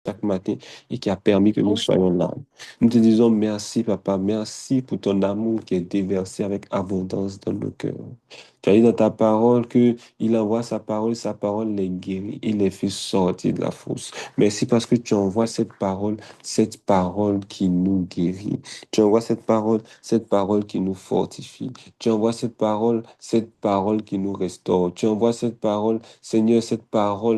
chaque matin et qui a permis que nous soyons là. Nous te disons merci, Papa. Merci pour ton amour qui est déversé avec abondance dans nos cœurs. Tu as dit dans ta parole que il envoie sa parole les guérit, il les fait sortir de la fosse. Merci parce que tu envoies cette parole qui nous guérit. Tu envoies cette parole qui nous fortifie. Tu envoies cette parole qui nous restaure. Tu envoies cette parole,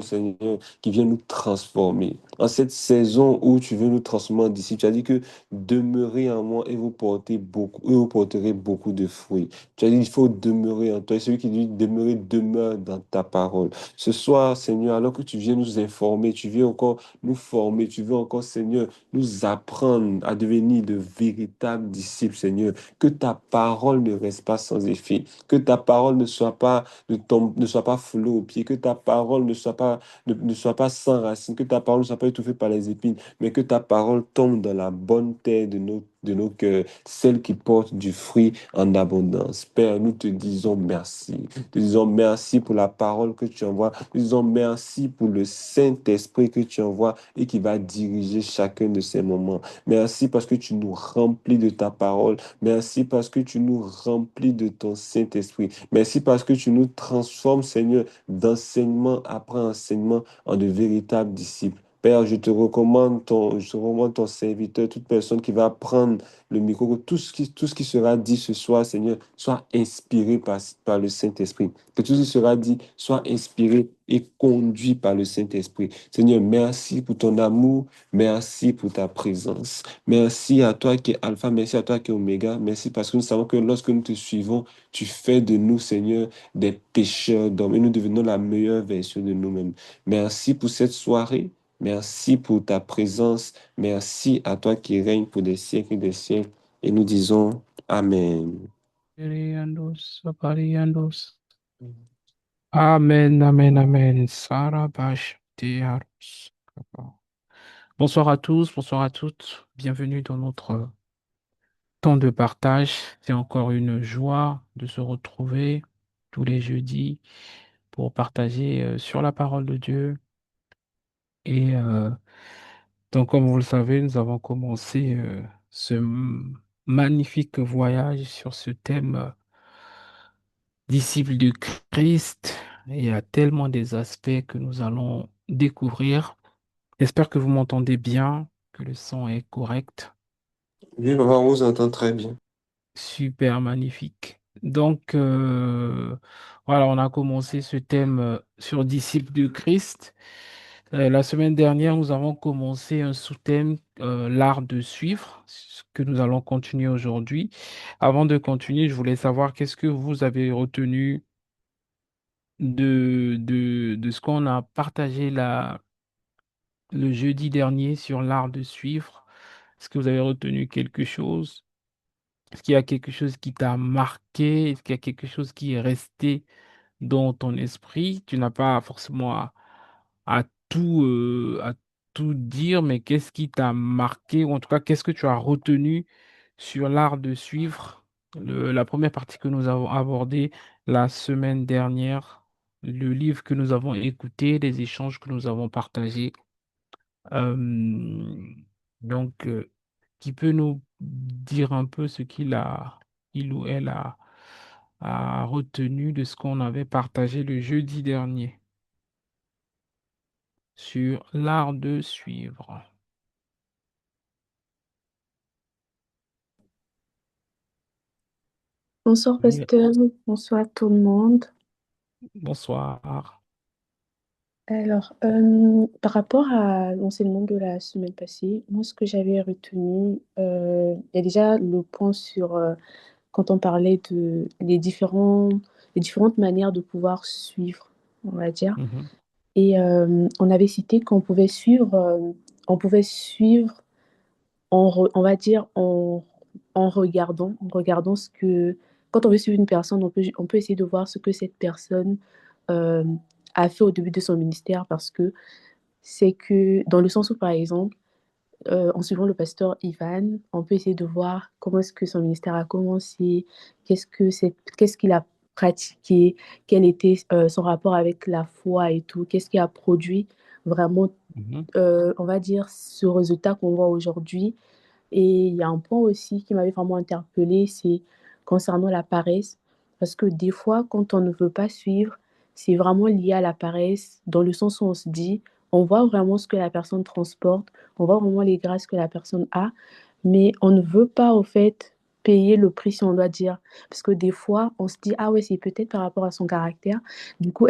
Seigneur, qui vient nous transformer. En cette saison où tu veux nous transformer en disciples, tu as dit que demeurez en moi et vous porterez beaucoup de fruits. Tu as dit il faut demeurer en toi. Et celui qui dit demeurer demeure dans ta parole. Ce soir, Seigneur, alors que tu viens nous informer, tu viens encore nous former, tu veux encore, Seigneur, nous apprendre à devenir de véritables disciples, Seigneur. Que ta parole ne reste pas sans effet. Que ta parole ne soit pas foulée aux pieds. Que ta parole ne soit pas sans racines. Que ta parole ne soit pas étouffée par les épines. Mais que ta parole tombe dans la bonne terre de nos cœurs, celle qui porte du fruit en abondance. Père, nous te disons merci. Nous te disons merci pour la parole que tu envoies. Nous disons merci pour le Saint-Esprit que tu envoies et qui va diriger chacun de ces moments. Merci parce que tu nous remplis de ta parole. Merci parce que tu nous remplis de ton Saint-Esprit. Merci parce que tu nous transformes, Seigneur, d'enseignement après enseignement en de véritables disciples. Père, je te recommande ton serviteur, toute personne qui va prendre le micro, que tout ce qui sera dit ce soir, Seigneur, soit inspiré par le Saint-Esprit. Que tout ce qui sera dit soit inspiré et conduit par le Saint-Esprit. Seigneur, merci pour ton amour, merci pour ta présence. Merci à toi qui es Alpha, merci à toi qui es Oméga. Merci parce que nous savons que lorsque nous te suivons, tu fais de nous, Seigneur, des pécheurs d'hommes et nous devenons la meilleure version de nous-mêmes. Merci pour cette soirée. Merci pour ta présence. Merci à toi qui règnes pour des siècles et des siècles. Et nous disons Amen. Periandos, Apariandos. Amen, amen, amen. Sarabash, Teharus. Bonsoir à tous, bonsoir à toutes. Bienvenue dans notre temps de partage. C'est encore une joie de se retrouver tous les jeudis pour partager sur la parole de Dieu. Et donc, comme vous le savez, nous avons commencé magnifique voyage sur ce thème disciple du Christ. Il y a tellement des aspects que nous allons découvrir. J'espère que vous m'entendez bien, que le son est correct. Oui, papa, on vous entend très bien. Super magnifique. Donc, voilà, on a commencé ce thème sur disciple du Christ. La semaine dernière, nous avons commencé un sous-thème, l'art de suivre, ce que nous allons continuer aujourd'hui. Avant de continuer, je voulais savoir qu'est-ce que vous avez retenu de ce qu'on a partagé le jeudi dernier sur l'art de suivre. Est-ce que vous avez retenu quelque chose? Est-ce qu'il y a quelque chose qui t'a marqué? Est-ce qu'il y a quelque chose qui est resté dans ton esprit? Tu n'as pas forcément à tout dire, mais qu'est-ce qui t'a marqué? Ou en tout cas, qu'est-ce que tu as retenu sur l'art de suivre? La première partie que nous avons abordée la semaine dernière, le livre que nous avons écouté, les échanges que nous avons partagés. Euh, donc, qui peut nous dire un peu ce il ou elle a retenu de ce qu'on avait partagé le jeudi dernier sur l'art de suivre. Bonsoir, Oui, pasteur. Bonsoir tout le monde. bonsoir. Alors, par rapport à l'enseignement de la semaine passée, moi, ce que j'avais retenu, il y a déjà le point sur quand on parlait de les différentes manières de pouvoir suivre, on va dire. Mhm, Et on avait cité on pouvait suivre on va dire en regardant ce que, quand on veut suivre une personne, on peut essayer de voir ce que cette personne euh, a fait au début de son ministère parce que c'est que, dans le sens où, par exemple, en suivant le pasteur Ivan, on peut essayer de voir comment est-ce que son ministère a commencé, qu'est-ce qu'il a pratiqué, quel était son rapport avec la foi et tout, qu'est-ce qui a produit vraiment Mhm. on va dire, ce résultat qu'on voit aujourd'hui. Et il y a un point aussi qui m'avait vraiment interpellée, c'est concernant la paresse. Parce que des fois, quand on ne veut pas suivre, c'est vraiment lié à la paresse, dans le sens où on se dit, on voit vraiment ce que la personne transporte, on voit vraiment les grâces que la personne a, mais on ne veut pas, au fait, payer le prix, si on doit dire. Parce que des fois, on se dit, ah ouais, c'est peut-être par rapport à son caractère. Du coup,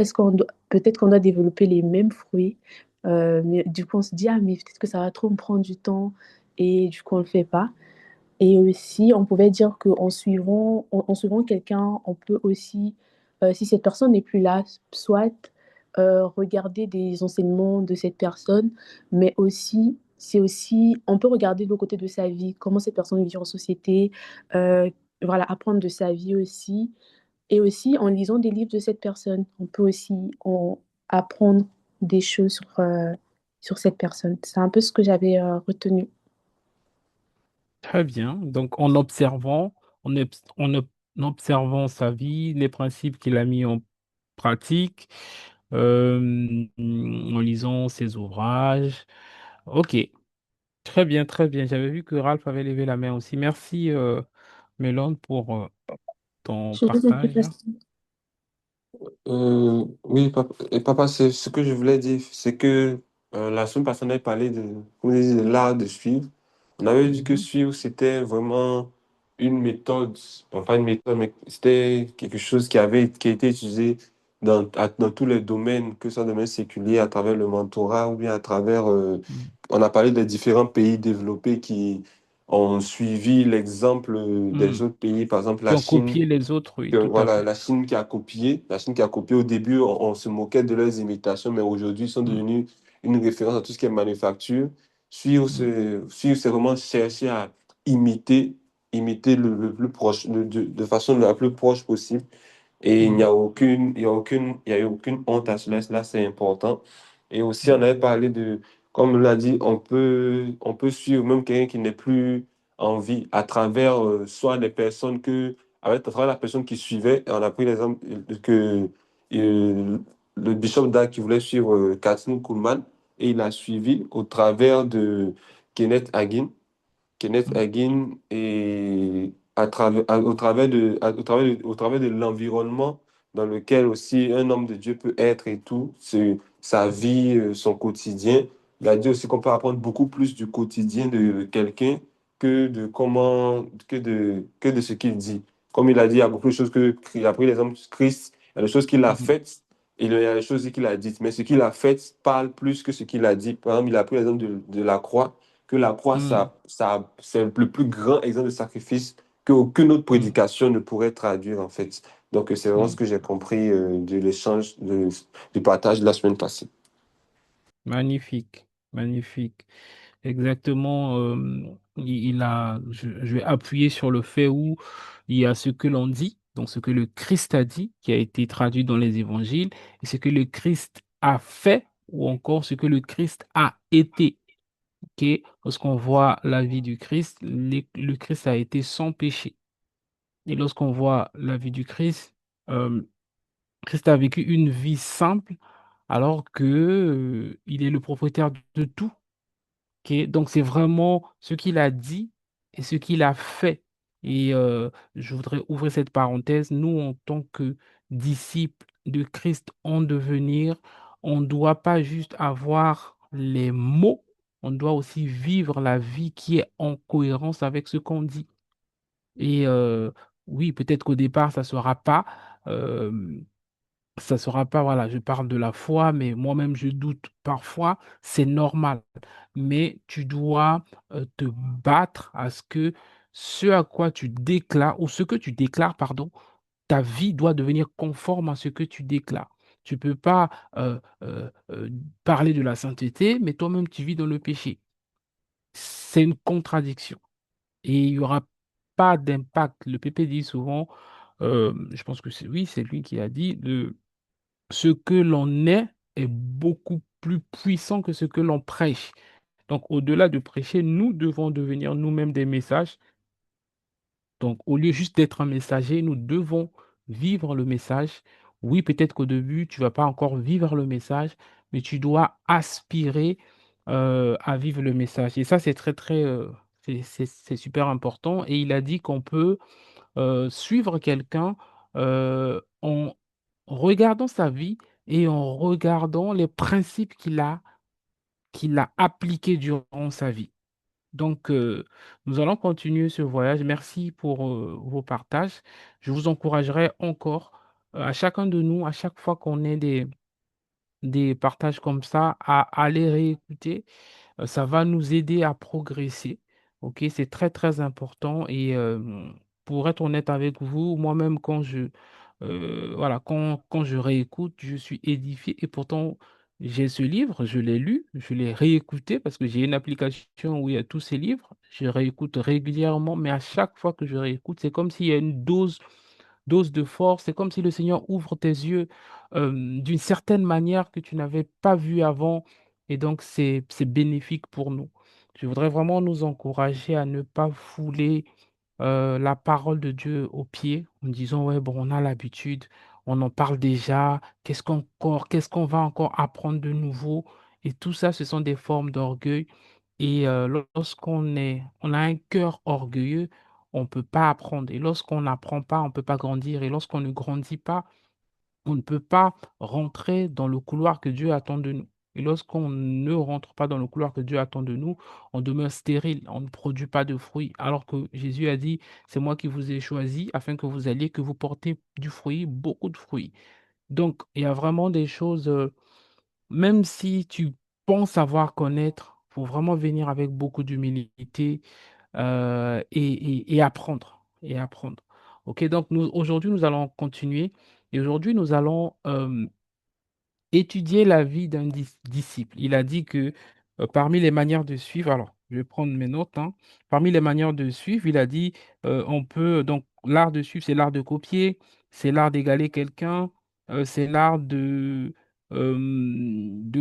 peut-être qu'on doit développer les mêmes fruits. Mais du coup, on se dit, ah, mais peut-être que ça va trop me prendre du temps et du coup on ne le fait pas. Et aussi, on pouvait dire en suivant quelqu'un, on peut aussi, si cette personne n'est plus là, soit regarder des enseignements de cette personne, mais aussi, on peut regarder le côté de sa vie, comment cette personne vit en société, euh, voilà, apprendre de sa vie aussi. Et aussi, en lisant des livres de cette personne, on peut aussi apprendre des choses sur cette personne. C'est un peu ce que j'avais retenu. Très bien. Donc, en observant sa vie, les principes qu'il a mis en pratique, en lisant ses ouvrages. OK. Très bien, très bien. J'avais vu que Ralph avait levé la main aussi. Merci, Mélone, pour ton Je vous en prie, partage. Pasteur. Oui, papa, et papa, c'est ce que je voulais dire, c'est que la semaine passée, on avait parlé comme on dit, de l'art de suivre. On avait dit que Mhm, suivre, c'était vraiment une méthode, bon, pas une méthode, mais c'était quelque chose qui a été utilisé dans tous les domaines, que ce soit domaine séculier, à travers le mentorat ou bien à travers, mhm, on a parlé des différents pays développés qui ont suivi l'exemple des mhm. autres pays, par exemple Qui la ont Chine copié les autres, oui, que tout à voilà, fait. La Chine qui a copié au début, on se moquait de leurs imitations, mais aujourd'hui, ils sont Mhm, devenus une référence à tout ce qui est manufacture. mhm, Suivre, c'est vraiment chercher à imiter, imiter le plus proche, de façon la plus proche possible. Et il n'y mhm, a aucune, il y a eu aucune honte à cela. Cela, c'est important. Et aussi, on avait parlé de, comme on l'a dit, on peut suivre même quelqu'un qui n'est plus en vie à travers soit des personnes à travers la personne qui suivait. Et on a pris l'exemple que le bishop d'Arc qui voulait suivre Catherine Kuhlman et il a suivi au travers de Kenneth Hagin. Kenneth mhm, Hagin et au travers de l'environnement dans lequel aussi un homme de Dieu peut être et tout, c'est sa vie, son quotidien. Il a dit aussi qu'on peut apprendre beaucoup plus du quotidien de quelqu'un que de ce qu'il dit. Comme il a dit, il y a beaucoup de choses il a pris l'exemple de Christ, il y a des choses qu'il a mhm, faites et il y a des choses qu'il a dites. Mais ce qu'il a fait parle plus que ce qu'il a dit. Par exemple, il a pris l'exemple de la croix que la croix, mhm, c'est le plus grand exemple de sacrifice qu'aucune autre mhm, prédication ne pourrait traduire, en fait. Donc, c'est vraiment ce mhm. que j'ai compris de du partage de la semaine passée. Magnifique, magnifique. Exactement. Je vais appuyer sur le fait où il y a ce que l'on dit, donc ce que le Christ a dit, qui a été traduit dans les évangiles, et ce que le Christ a fait, ou encore ce que le Christ a été. Ok. Lorsqu'on voit la vie du Christ, le Christ a été sans péché. Et lorsqu'on voit la vie du Christ, euh, Christ a vécu une vie simple, alors que, il est le propriétaire de tout. Ok, donc c'est vraiment ce qu'il a dit et ce qu'il a fait. Et je voudrais ouvrir cette parenthèse. Nous, en tant que disciples de Christ en devenir, on ne doit pas juste avoir les mots, on doit aussi vivre la vie qui est en cohérence avec ce qu'on dit. Et oui, peut-être qu'au départ, euh, ça sera pas, voilà, je parle de la foi, mais moi-même, je doute parfois, c'est normal. Mais tu dois te battre à ce que ce à quoi tu déclares, ou ce que tu déclares, pardon, ta vie doit devenir conforme à ce que tu déclares. Tu peux pas parler de la sainteté, mais toi-même, tu vis dans le péché. C'est une contradiction. Et il n'y aura pas d'impact. Le PP dit souvent, je pense que c'est oui, c'est lui qui a dit, ce que l'on est beaucoup plus puissant que ce que l'on prêche. Donc, au-delà de prêcher, nous devons devenir nous-mêmes des messages. Donc, au lieu juste d'être un messager, nous devons vivre le message. Oui, peut-être qu'au début, tu vas pas encore vivre le message, mais tu dois aspirer. à vivre le message. Et ça, c'est très, très, c'est super important. Et il a dit qu'on peut suivre quelqu'un en regardant sa vie et en regardant les principes qu'il a appliqués durant sa vie. Donc, nous allons continuer ce voyage. Merci pour vos partages. Je vous encouragerai encore, à chacun de nous, à chaque fois qu'on ait des partages comme ça, à aller réécouter. Ça va nous aider à progresser. OK, c'est très, très important. Et pour être honnête avec vous, moi-même, voilà, quand je réécoute, je suis édifié. Et pourtant, j'ai ce livre, je l'ai lu, je l'ai réécouté parce que j'ai une application où il y a tous ces livres. Je réécoute régulièrement, mais à chaque fois que je réécoute, c'est comme s'il y a une dose de force. C'est comme si le Seigneur ouvre tes yeux d'une certaine manière que tu n'avais pas vu avant. Et donc, c'est bénéfique pour nous. Je voudrais vraiment nous encourager à ne pas fouler la parole de Dieu au pied en disant, ouais, bon, on a l'habitude, on en parle déjà, qu'est-ce qu'on va encore apprendre de nouveau? Et tout ça, ce sont des formes d'orgueil. Et on a un cœur orgueilleux, on ne peut pas apprendre. Et lorsqu'on n'apprend pas, on ne peut pas grandir. Et lorsqu'on ne grandit pas, on ne peut pas rentrer dans le couloir que Dieu attend de nous. Et lorsqu'on ne rentre pas dans le couloir que Dieu attend de nous, on demeure stérile, on ne produit pas de fruits. Alors que Jésus a dit, c'est moi qui vous ai choisi afin que vous alliez, que vous portez du fruit, beaucoup de fruits. Donc, il y a vraiment des choses, même si tu penses savoir connaître, il faut vraiment venir avec beaucoup d'humilité et apprendre. Et apprendre. OK, donc aujourd'hui, nous allons continuer. Et aujourd'hui, nous allons étudier la vie d'un disciple. Il a dit que parmi les manières de suivre, alors je vais prendre mes notes, hein. Parmi les manières de suivre, il a dit on peut, donc l'art de suivre, c'est l'art de copier, c'est l'art d'égaler quelqu'un, c'est l'art de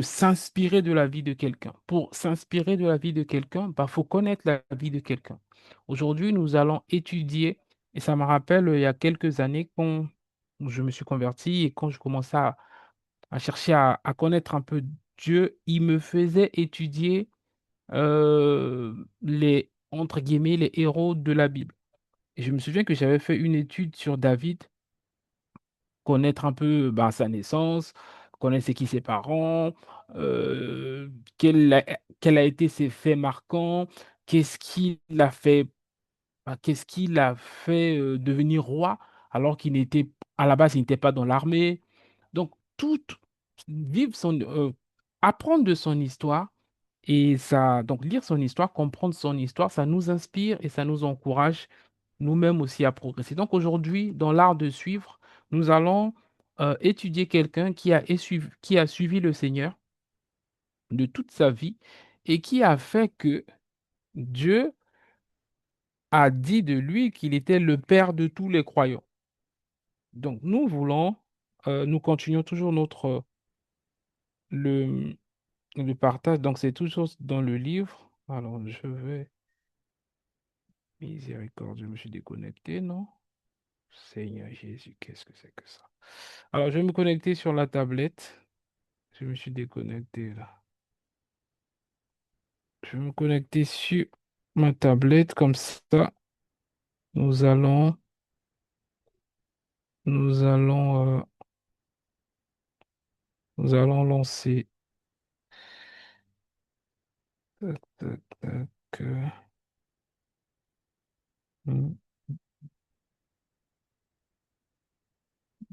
s'inspirer de la vie de quelqu'un. Pour s'inspirer de la vie de quelqu'un, il faut connaître la vie de quelqu'un. Aujourd'hui, nous allons étudier, et ça me rappelle il y a quelques années quand je me suis converti et quand je commençais à chercher à connaître un peu Dieu, il me faisait étudier entre guillemets, les héros de la Bible. Et je me souviens que j'avais fait une étude sur David, connaître un peu bah, sa naissance, connaître c'est qui ses parents, euh, quel a été ses faits marquants, qu'est-ce qui l'a fait qu'est-ce qui l'a fait devenir roi alors qu'il n'était, à la base, il n'était pas dans l'armée. Donc, tout, vivre apprendre de son histoire et ça, donc lire son histoire, comprendre son histoire, ça nous inspire et ça nous encourage nous-mêmes aussi à progresser. Donc, aujourd'hui, dans l'art de suivre, nous allons étudier quelqu'un qui a suivi le Seigneur de toute sa vie et qui a fait que Dieu a dit de lui qu'il était le père de tous les croyants. Donc, nous continuons toujours le, le partage. Donc, c'est toujours dans le livre. Alors, miséricorde, je me suis déconnecté, non? Seigneur Jésus, qu'est-ce que c'est que ça? Alors, je vais me connecter sur la tablette. Je me suis déconnecté là. Je vais me connecter sur ma tablette, comme ça, nous allons, nous allons, nous allons lancer. Tac, tac, tac, hmm.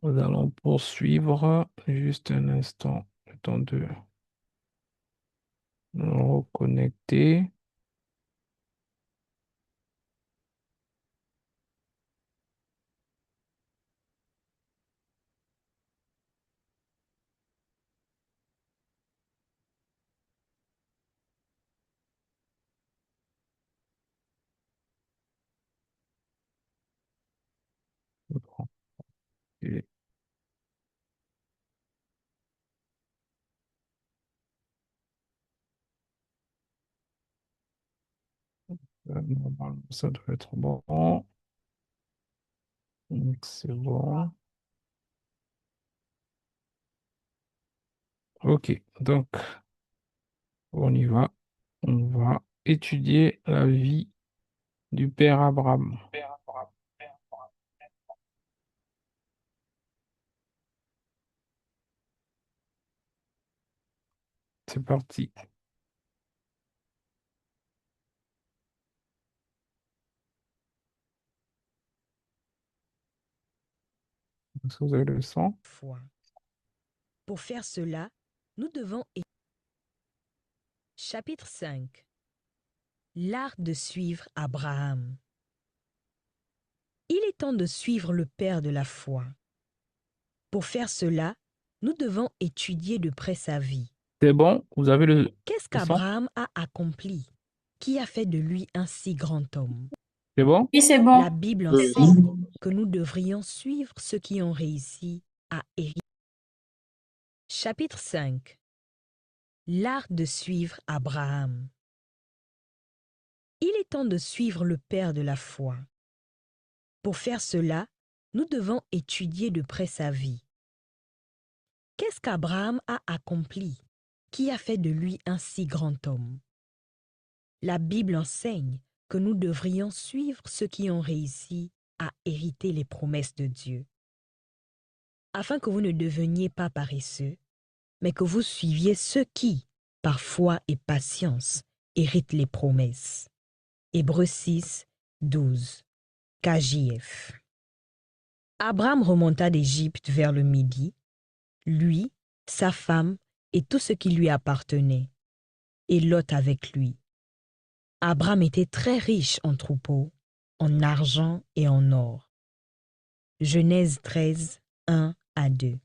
Nous allons poursuivre juste un instant, le temps de nous reconnecter. Bon, et, normalement, ça doit être bon. Donc, c'est bon. OK. Donc, On y va. On va étudier la vie du père Abraham. C'est parti. Est-ce que vous avez le son? Foi. Pour faire cela, nous devons... Chapitre 5. L'art de suivre Abraham. Il est temps de suivre le père de la foi. Pour faire cela, nous devons étudier de près sa vie. C'est bon? Vous avez Qu'est-ce le son? qu'Abraham a accompli qui a fait de lui un si grand homme? C'est bon? Oui, c'est La bon. Bible enseigne que nous devrions suivre ceux qui ont réussi à hériter. Chapitre 5. L'art de suivre Abraham. Il est temps de suivre le père de la foi. Pour faire cela, nous devons étudier de près sa vie. Qu'est-ce qu'Abraham a accompli qui a fait de lui un si grand homme? La Bible enseigne que nous devrions suivre ceux qui ont réussi à hériter les promesses de Dieu. Afin que vous ne deveniez pas paresseux, mais que vous suiviez ceux qui, par foi et patience, héritent les promesses. Hébreux 6, 12, KJF. Abraham remonta d'Égypte vers le midi, lui, sa femme et tout ce qui lui appartenait, et Lot avec lui. Abraham était très riche en troupeaux, en argent et en or. Genèse 13, 1 à 2.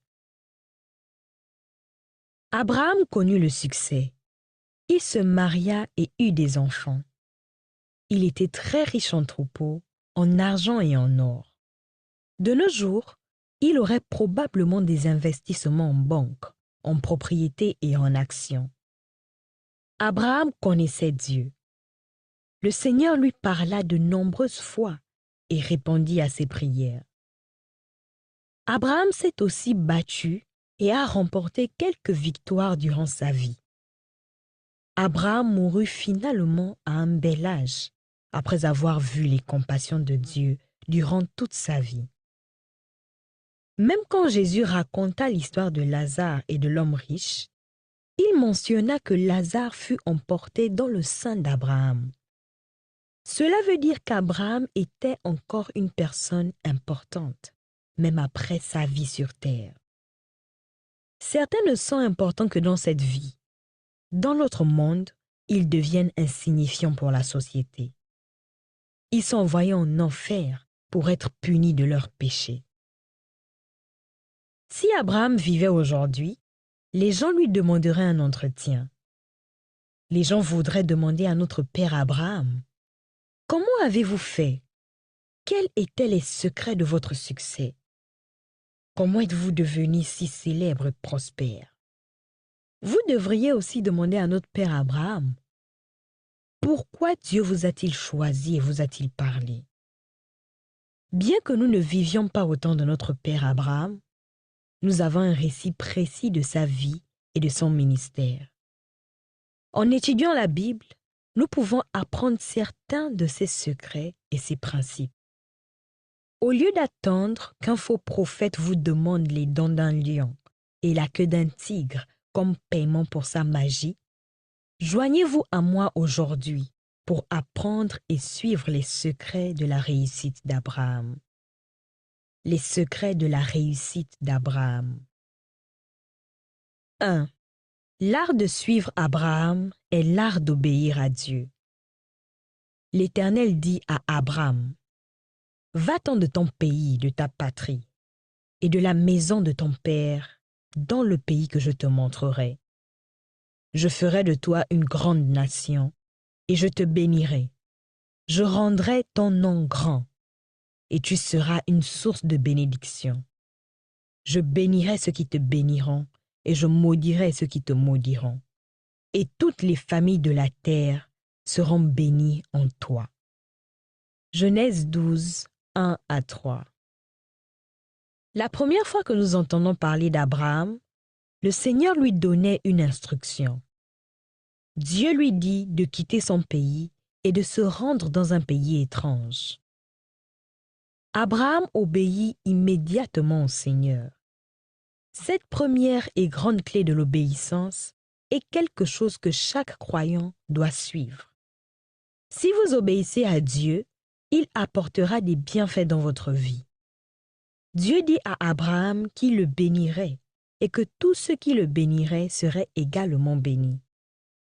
Abraham connut le succès. Il se maria et eut des enfants. Il était très riche en troupeaux, en argent et en or. De nos jours, il aurait probablement des investissements en banque, en propriété et en actions. Abraham connaissait Dieu. Le Seigneur lui parla de nombreuses fois et répondit à ses prières. Abraham s'est aussi battu et a remporté quelques victoires durant sa vie. Abraham mourut finalement à un bel âge, après avoir vu les compassions de Dieu durant toute sa vie. Même quand Jésus raconta l'histoire de Lazare et de l'homme riche, il mentionna que Lazare fut emporté dans le sein d'Abraham. Cela veut dire qu'Abraham était encore une personne importante, même après sa vie sur terre. Certains ne sont importants que dans cette vie. Dans l'autre monde, ils deviennent insignifiants pour la société. Ils sont envoyés en enfer pour être punis de leurs péchés. Si Abraham vivait aujourd'hui, les gens lui demanderaient un entretien. Les gens voudraient demander à notre père Abraham: comment avez-vous fait? Quels étaient les secrets de votre succès? Comment êtes-vous devenu si célèbre et prospère? Vous devriez aussi demander à notre père Abraham: pourquoi Dieu vous a-t-il choisi et vous a-t-il parlé? Bien que nous ne vivions pas au temps de notre père Abraham, nous avons un récit précis de sa vie et de son ministère. En étudiant la Bible, nous pouvons apprendre certains de ses secrets et ses principes. Au lieu d'attendre qu'un faux prophète vous demande les dents d'un lion et la queue d'un tigre comme paiement pour sa magie, joignez-vous à moi aujourd'hui pour apprendre et suivre les secrets de la réussite d'Abraham. Les secrets de la réussite d'Abraham. 1. L'art de suivre Abraham est l'art d'obéir à Dieu. L'Éternel dit à Abraham: va-t'en de ton pays, de ta patrie, et de la maison de ton père, dans le pays que je te montrerai. Je ferai de toi une grande nation, et je te bénirai. Je rendrai ton nom grand, et tu seras une source de bénédiction. Je bénirai ceux qui te béniront, et je maudirai ceux qui te maudiront. Et toutes les familles de la terre seront bénies en toi. Genèse 12, 1 à 3. La première fois que nous entendons parler d'Abraham, le Seigneur lui donnait une instruction. Dieu lui dit de quitter son pays et de se rendre dans un pays étrange. Abraham obéit immédiatement au Seigneur. Cette première et grande clé de l'obéissance est quelque chose que chaque croyant doit suivre. Si vous obéissez à Dieu, il apportera des bienfaits dans votre vie. Dieu dit à Abraham qu'il le bénirait et que tous ceux qui le béniraient seraient également bénis.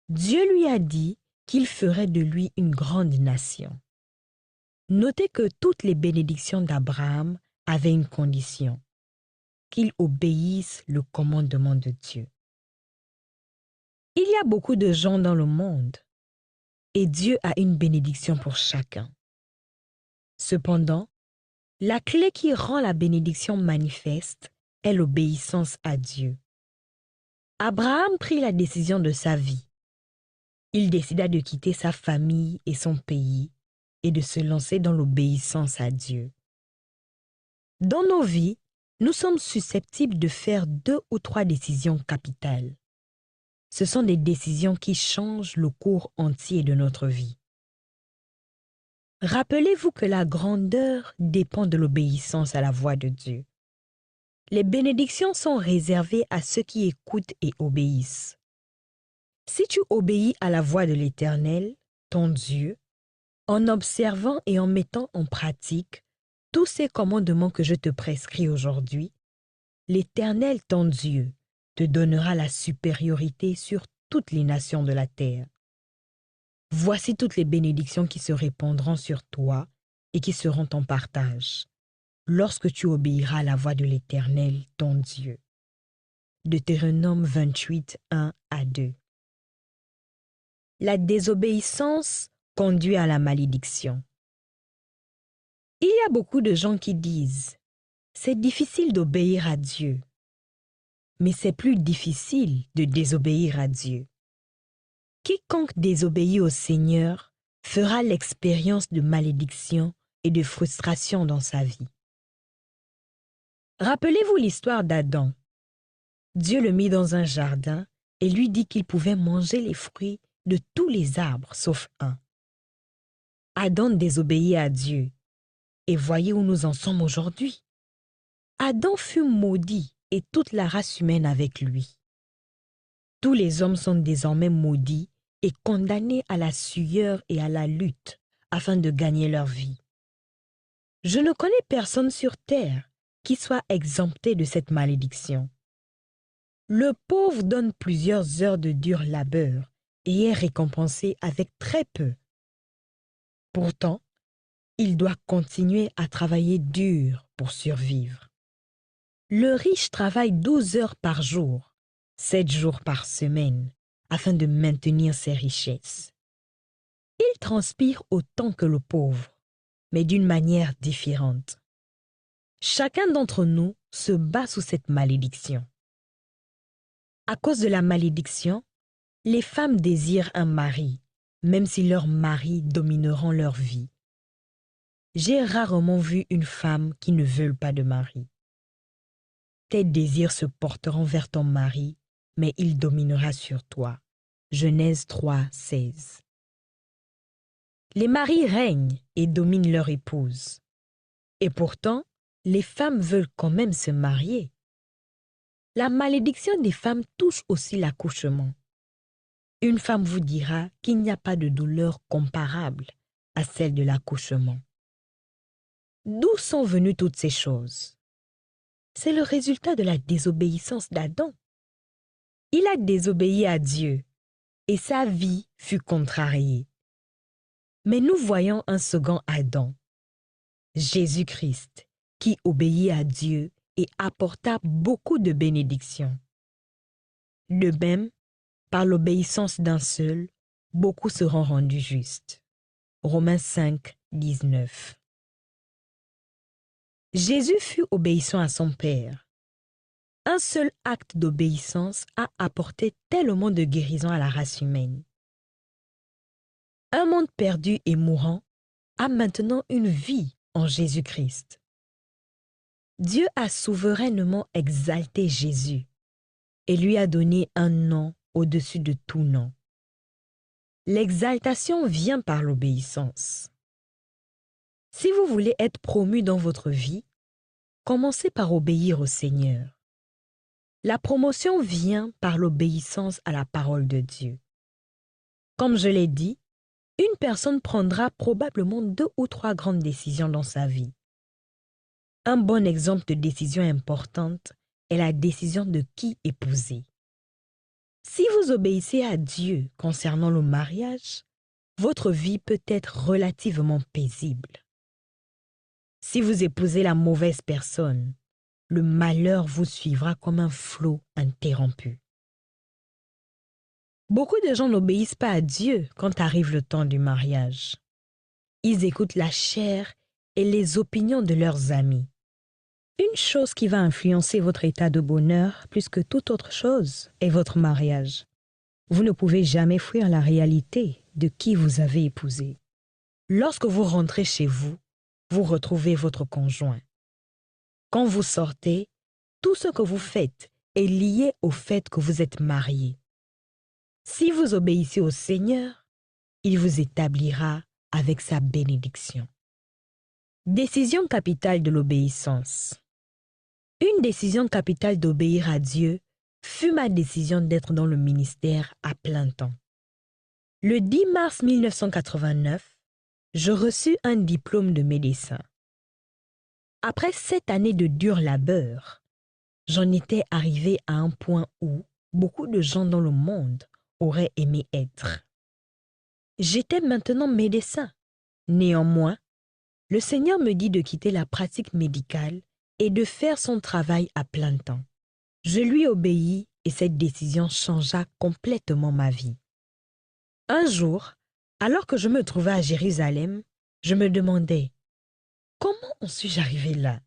Dieu lui a dit qu'il ferait de lui une grande nation. Notez que toutes les bénédictions d'Abraham avaient une condition: qu'il obéisse le commandement de Dieu. Il y a beaucoup de gens dans le monde et Dieu a une bénédiction pour chacun. Cependant, la clé qui rend la bénédiction manifeste est l'obéissance à Dieu. Abraham prit la décision de sa vie. Il décida de quitter sa famille et son pays et de se lancer dans l'obéissance à Dieu. Dans nos vies, nous sommes susceptibles de faire 2 ou 3 décisions capitales. Ce sont des décisions qui changent le cours entier de notre vie. Rappelez-vous que la grandeur dépend de l'obéissance à la voix de Dieu. Les bénédictions sont réservées à ceux qui écoutent et obéissent. Si tu obéis à la voix de l'Éternel, ton Dieu, en observant et en mettant en pratique tous ces commandements que je te prescris aujourd'hui, l'Éternel, ton Dieu, te donnera la supériorité sur toutes les nations de la terre. Voici toutes les bénédictions qui se répandront sur toi et qui seront ton partage, lorsque tu obéiras à la voix de l'Éternel, ton Dieu. Deutéronome 28, 1 à 2. La désobéissance conduit à la malédiction. Il y a beaucoup de gens qui disent « C'est difficile d'obéir à Dieu ». Mais c'est plus difficile de désobéir à Dieu. Quiconque désobéit au Seigneur fera l'expérience de malédiction et de frustration dans sa vie. Rappelez-vous l'histoire d'Adam. Dieu le mit dans un jardin et lui dit qu'il pouvait manger les fruits de tous les arbres sauf un. Adam désobéit à Dieu. Et voyez où nous en sommes aujourd'hui. Adam fut maudit et toute la race humaine avec lui. Tous les hommes sont désormais maudits et condamnés à la sueur et à la lutte afin de gagner leur vie. Je ne connais personne sur terre qui soit exempté de cette malédiction. Le pauvre donne plusieurs heures de dur labeur et est récompensé avec très peu. Pourtant, il doit continuer à travailler dur pour survivre. Le riche travaille 12 heures par jour, 7 jours par semaine, afin de maintenir ses richesses. Il transpire autant que le pauvre, mais d'une manière différente. Chacun d'entre nous se bat sous cette malédiction. À cause de la malédiction, les femmes désirent un mari, même si leurs maris domineront leur vie. J'ai rarement vu une femme qui ne veuille pas de mari. Tes désirs se porteront vers ton mari, mais il dominera sur toi. Genèse 3, 16. Les maris règnent et dominent leur épouse. Et pourtant, les femmes veulent quand même se marier. La malédiction des femmes touche aussi l'accouchement. Une femme vous dira qu'il n'y a pas de douleur comparable à celle de l'accouchement. D'où sont venues toutes ces choses? C'est le résultat de la désobéissance d'Adam. Il a désobéi à Dieu et sa vie fut contrariée. Mais nous voyons un second Adam, Jésus-Christ, qui obéit à Dieu et apporta beaucoup de bénédictions. De même, par l'obéissance d'un seul, beaucoup seront rendus justes. Romains 5, 19. Jésus fut obéissant à son Père. Un seul acte d'obéissance a apporté tellement de guérison à la race humaine. Un monde perdu et mourant a maintenant une vie en Jésus-Christ. Dieu a souverainement exalté Jésus et lui a donné un nom au-dessus de tout nom. L'exaltation vient par l'obéissance. Si vous voulez être promu dans votre vie, commencez par obéir au Seigneur. La promotion vient par l'obéissance à la parole de Dieu. Comme je l'ai dit, une personne prendra probablement 2 ou 3 grandes décisions dans sa vie. Un bon exemple de décision importante est la décision de qui épouser. Si vous obéissez à Dieu concernant le mariage, votre vie peut être relativement paisible. Si vous épousez la mauvaise personne, le malheur vous suivra comme un flot interrompu. Beaucoup de gens n'obéissent pas à Dieu quand arrive le temps du mariage. Ils écoutent la chair et les opinions de leurs amis. Une chose qui va influencer votre état de bonheur plus que toute autre chose est votre mariage. Vous ne pouvez jamais fuir la réalité de qui vous avez épousé. Lorsque vous rentrez chez vous, vous retrouvez votre conjoint. Quand vous sortez, tout ce que vous faites est lié au fait que vous êtes marié. Si vous obéissez au Seigneur, il vous établira avec sa bénédiction. Décision capitale de l'obéissance. Une décision capitale d'obéir à Dieu fut ma décision d'être dans le ministère à plein temps. Le 10 mars 1989, je reçus un diplôme de médecin. Après 7 années de dur labeur, j'en étais arrivé à un point où beaucoup de gens dans le monde auraient aimé être. J'étais maintenant médecin. Néanmoins, le Seigneur me dit de quitter la pratique médicale et de faire son travail à plein temps. Je lui obéis et cette décision changea complètement ma vie. Un jour, alors que je me trouvais à Jérusalem, je me demandais « Comment en suis-je arrivé là ?»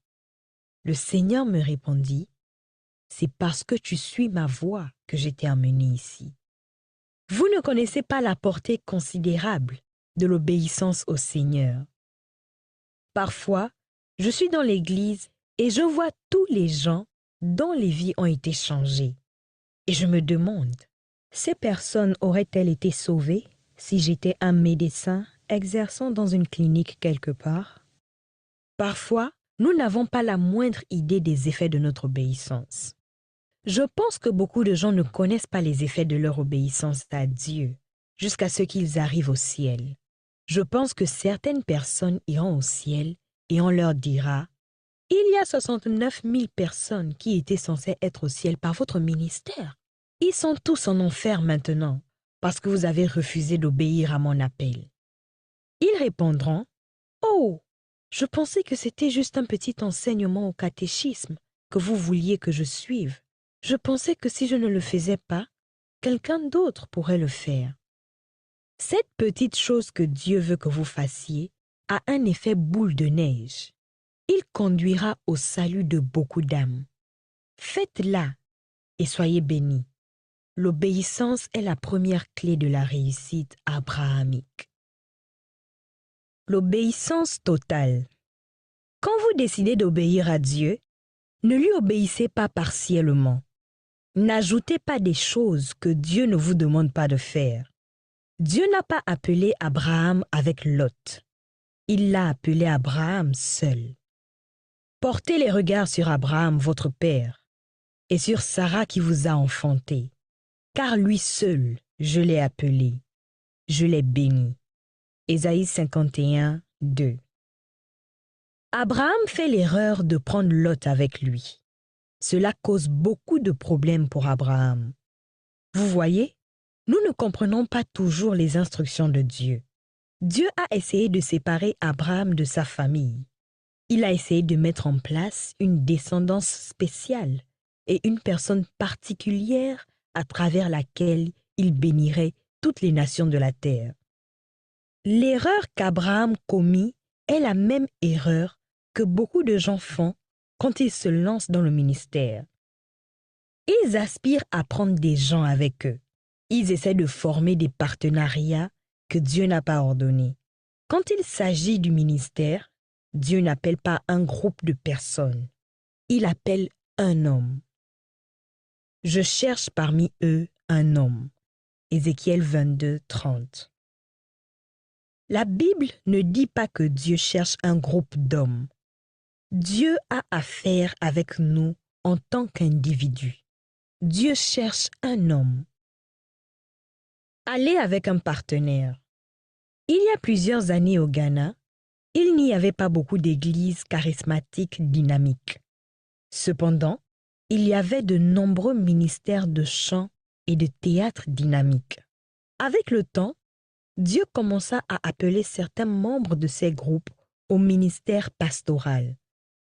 Le Seigneur me répondit « C'est parce que tu suis ma voie que je t'ai amené ici. » Vous ne connaissez pas la portée considérable de l'obéissance au Seigneur. Parfois, je suis dans l'église et je vois tous les gens dont les vies ont été changées. Et je me demande, ces personnes auraient-elles été sauvées si j'étais un médecin exerçant dans une clinique quelque part? Parfois, nous n'avons pas la moindre idée des effets de notre obéissance. Je pense que beaucoup de gens ne connaissent pas les effets de leur obéissance à Dieu jusqu'à ce qu'ils arrivent au ciel. Je pense que certaines personnes iront au ciel et on leur dira « Il y a 69 000 personnes qui étaient censées être au ciel par votre ministère. Ils sont tous en enfer maintenant parce que vous avez refusé d'obéir à mon appel. » Ils répondront « Oh, je pensais que c'était juste un petit enseignement au catéchisme que vous vouliez que je suive. Je pensais que si je ne le faisais pas, quelqu'un d'autre pourrait le faire. » Cette petite chose que Dieu veut que vous fassiez a un effet boule de neige. Il conduira au salut de beaucoup d'âmes. Faites-la et soyez bénis. L'obéissance est la première clé de la réussite abrahamique. L'obéissance totale. Quand vous décidez d'obéir à Dieu, ne lui obéissez pas partiellement. N'ajoutez pas des choses que Dieu ne vous demande pas de faire. Dieu n'a pas appelé Abraham avec Lot. Il l'a appelé Abraham seul. Portez les regards sur Abraham, votre père, et sur Sarah qui vous a enfanté, car lui seul, je l'ai appelé, je l'ai béni. Ésaïe 51, 2. Abraham fait l'erreur de prendre Lot avec lui. Cela cause beaucoup de problèmes pour Abraham. Vous voyez, nous ne comprenons pas toujours les instructions de Dieu. Dieu a essayé de séparer Abraham de sa famille. Il a essayé de mettre en place une descendance spéciale et une personne particulière à travers laquelle il bénirait toutes les nations de la terre. L'erreur qu'Abraham commit est la même erreur que beaucoup de gens font quand ils se lancent dans le ministère. Ils aspirent à prendre des gens avec eux. Ils essaient de former des partenariats que Dieu n'a pas ordonnés. Quand il s'agit du ministère, Dieu n'appelle pas un groupe de personnes. Il appelle un homme. Je cherche parmi eux un homme. Ézéchiel 22, 30. La Bible ne dit pas que Dieu cherche un groupe d'hommes. Dieu a affaire avec nous en tant qu'individu. Dieu cherche un homme. Aller avec un partenaire. Il y a plusieurs années au Ghana, il n'y avait pas beaucoup d'églises charismatiques dynamiques. Cependant, il y avait de nombreux ministères de chant et de théâtre dynamiques. Avec le temps, Dieu commença à appeler certains membres de ces groupes au ministère pastoral.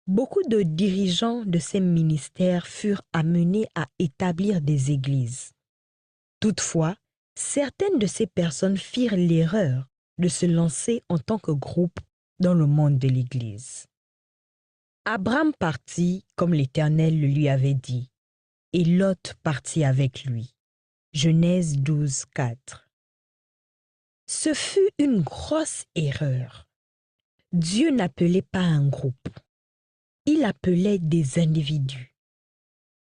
Beaucoup de dirigeants de ces ministères furent amenés à établir des églises. Toutefois, certaines de ces personnes firent l'erreur de se lancer en tant que groupe dans le monde de l'Église. Abraham partit comme l'Éternel le lui avait dit, et Lot partit avec lui. Genèse 12, 4. Ce fut une grosse erreur. Dieu n'appelait pas un groupe. Il appelait des individus.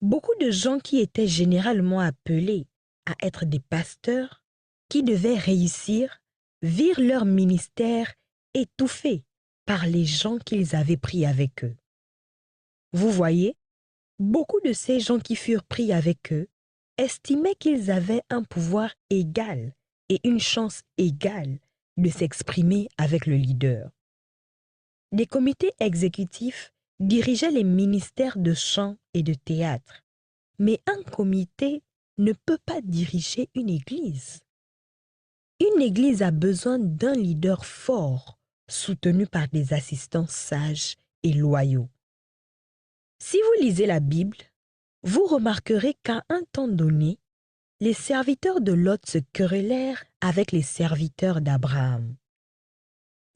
Beaucoup de gens qui étaient généralement appelés à être des pasteurs, qui devaient réussir, virent leur ministère étouffé par les gens qu'ils avaient pris avec eux. Vous voyez, beaucoup de ces gens qui furent pris avec eux estimaient qu'ils avaient un pouvoir égal et une chance égale de s'exprimer avec le leader. Des comités exécutifs dirigeaient les ministères de chant et de théâtre, mais un comité ne peut pas diriger une église. Une église a besoin d'un leader fort, soutenu par des assistants sages et loyaux. Si vous lisez la Bible, vous remarquerez qu'à un temps donné, les serviteurs de Lot se querellèrent avec les serviteurs d'Abraham.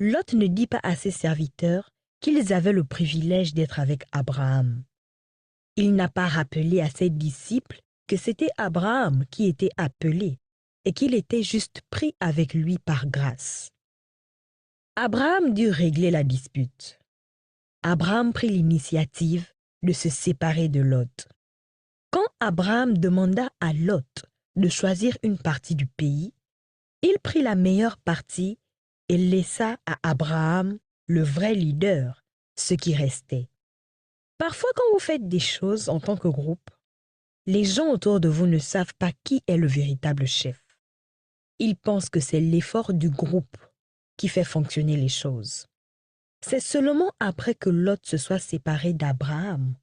Lot ne dit pas à ses serviteurs qu'ils avaient le privilège d'être avec Abraham. Il n'a pas rappelé à ses disciples que c'était Abraham qui était appelé et qu'il était juste pris avec lui par grâce. Abraham dut régler la dispute. Abraham prit l'initiative de se séparer de Lot. Quand Abraham demanda à Lot de choisir une partie du pays, il prit la meilleure partie et laissa à Abraham, le vrai leader, ce qui restait. Parfois, quand vous faites des choses en tant que groupe, les gens autour de vous ne savent pas qui est le véritable chef. Ils pensent que c'est l'effort du groupe qui fait fonctionner les choses. C'est seulement après que Lot se soit séparé d'Abraham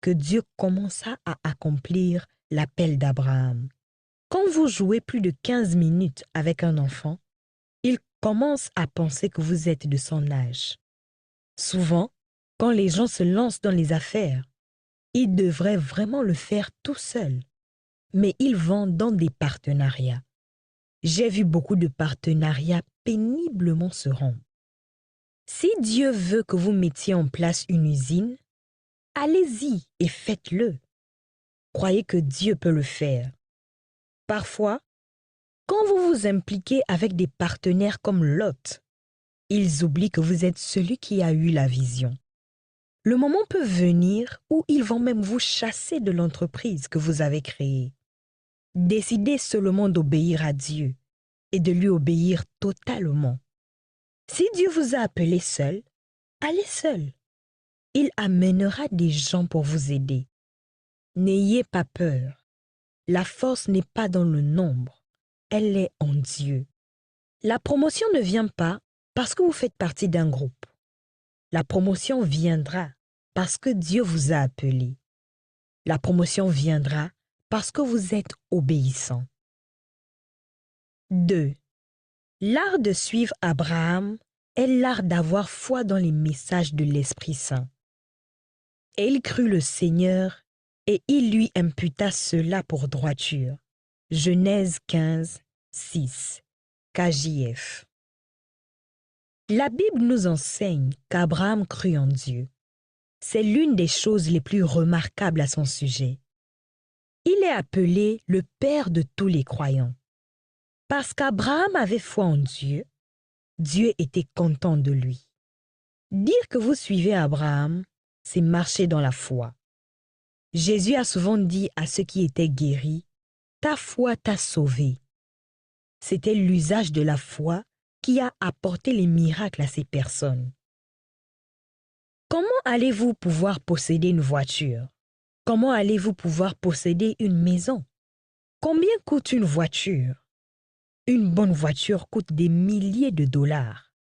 que Dieu commença à accomplir l'appel d'Abraham. Quand vous jouez plus de 15 minutes avec un enfant, il commence à penser que vous êtes de son âge. Souvent, quand les gens se lancent dans les affaires, ils devraient vraiment le faire tout seuls, mais ils vont dans des partenariats. J'ai vu beaucoup de partenariats péniblement se rompre. Si Dieu veut que vous mettiez en place une usine, allez-y et faites-le. Croyez que Dieu peut le faire. Parfois, quand vous vous impliquez avec des partenaires comme Lot, ils oublient que vous êtes celui qui a eu la vision. Le moment peut venir où ils vont même vous chasser de l'entreprise que vous avez créée. Décidez seulement d'obéir à Dieu et de lui obéir totalement. Si Dieu vous a appelé seul, allez seul. Il amènera des gens pour vous aider. N'ayez pas peur. La force n'est pas dans le nombre, elle est en Dieu. La promotion ne vient pas parce que vous faites partie d'un groupe. La promotion viendra parce que Dieu vous a appelé. La promotion viendra parce que vous êtes obéissant. 2. L'art de suivre Abraham est l'art d'avoir foi dans les messages de l'Esprit Saint. Et il crut le Seigneur, et il lui imputa cela pour droiture. Genèse 15, 6, KJF. La Bible nous enseigne qu'Abraham crut en Dieu. C'est l'une des choses les plus remarquables à son sujet. Il est appelé le père de tous les croyants. Parce qu'Abraham avait foi en Dieu, Dieu était content de lui. Dire que vous suivez Abraham, c'est marcher dans la foi. Jésus a souvent dit à ceux qui étaient guéris, « Ta foi t'a sauvé ». c'était l'usage de la foi qui a apporté les miracles à ces personnes. Comment allez-vous pouvoir posséder une voiture? Comment allez-vous pouvoir posséder une maison? Combien coûte une voiture? Une bonne voiture coûte des milliers de dollars.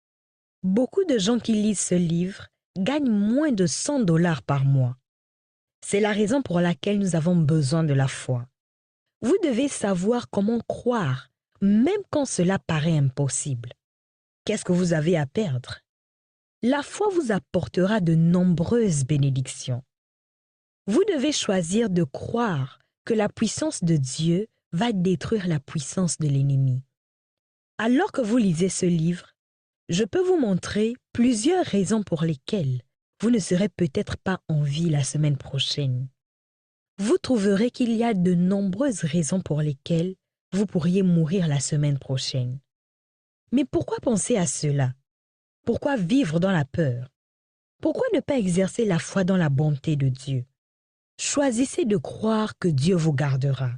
Beaucoup de gens qui lisent ce livre gagnent moins de 100 dollars par mois. C'est la raison pour laquelle nous avons besoin de la foi. Vous devez savoir comment croire, même quand cela paraît impossible. Qu'est-ce que vous avez à perdre? La foi vous apportera de nombreuses bénédictions. Vous devez choisir de croire que la puissance de Dieu va détruire la puissance de l'ennemi. Alors que vous lisez ce livre, je peux vous montrer plusieurs raisons pour lesquelles vous ne serez peut-être pas en vie la semaine prochaine. Vous trouverez qu'il y a de nombreuses raisons pour lesquelles vous pourriez mourir la semaine prochaine. Mais pourquoi penser à cela? Pourquoi vivre dans la peur? Pourquoi ne pas exercer la foi dans la bonté de Dieu? Choisissez de croire que Dieu vous gardera.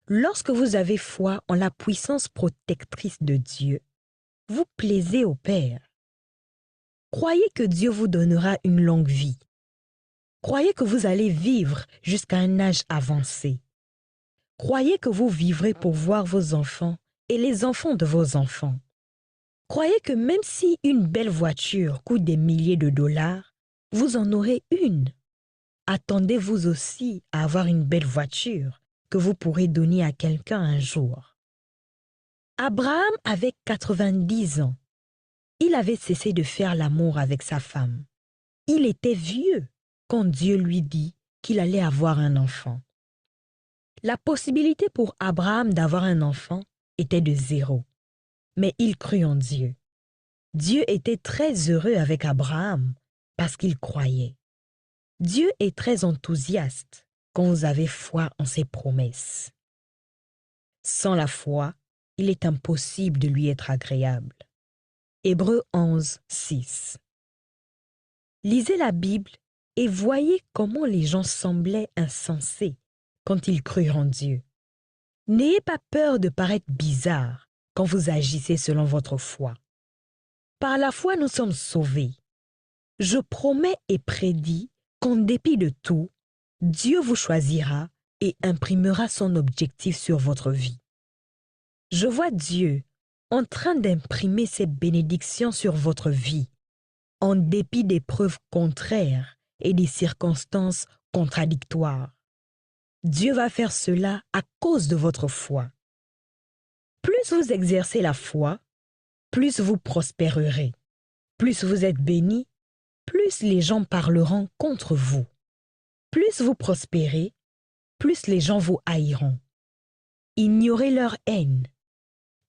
Lorsque vous avez foi en la puissance protectrice de Dieu, vous plaisez au Père. Croyez que Dieu vous donnera une longue vie. Croyez que vous allez vivre jusqu'à un âge avancé. Croyez que vous vivrez pour voir vos enfants et les enfants de vos enfants. Croyez que même si une belle voiture coûte des milliers de dollars, vous en aurez une. Attendez-vous aussi à avoir une belle voiture que vous pourrez donner à quelqu'un un jour. Abraham avait 90 ans. Il avait cessé de faire l'amour avec sa femme. Il était vieux quand Dieu lui dit qu'il allait avoir un enfant. La possibilité pour Abraham d'avoir un enfant était de 0. Mais il crut en Dieu. Dieu était très heureux avec Abraham parce qu'il croyait. Dieu est très enthousiaste quand vous avez foi en ses promesses. Sans la foi, il est impossible de lui être agréable. Hébreux 11, 6. Lisez la Bible et voyez comment les gens semblaient insensés quand ils crurent en Dieu. N'ayez pas peur de paraître bizarre quand vous agissez selon votre foi. Par la foi, nous sommes sauvés. Je promets et prédis qu'en dépit de tout, Dieu vous choisira et imprimera son objectif sur votre vie. Je vois Dieu en train d'imprimer ses bénédictions sur votre vie, en dépit des preuves contraires et des circonstances contradictoires. Dieu va faire cela à cause de votre foi. Plus vous exercez la foi, plus vous prospérerez. Plus vous êtes bénis, plus les gens parleront contre vous. Plus vous prospérez, plus les gens vous haïront. Ignorez leur haine.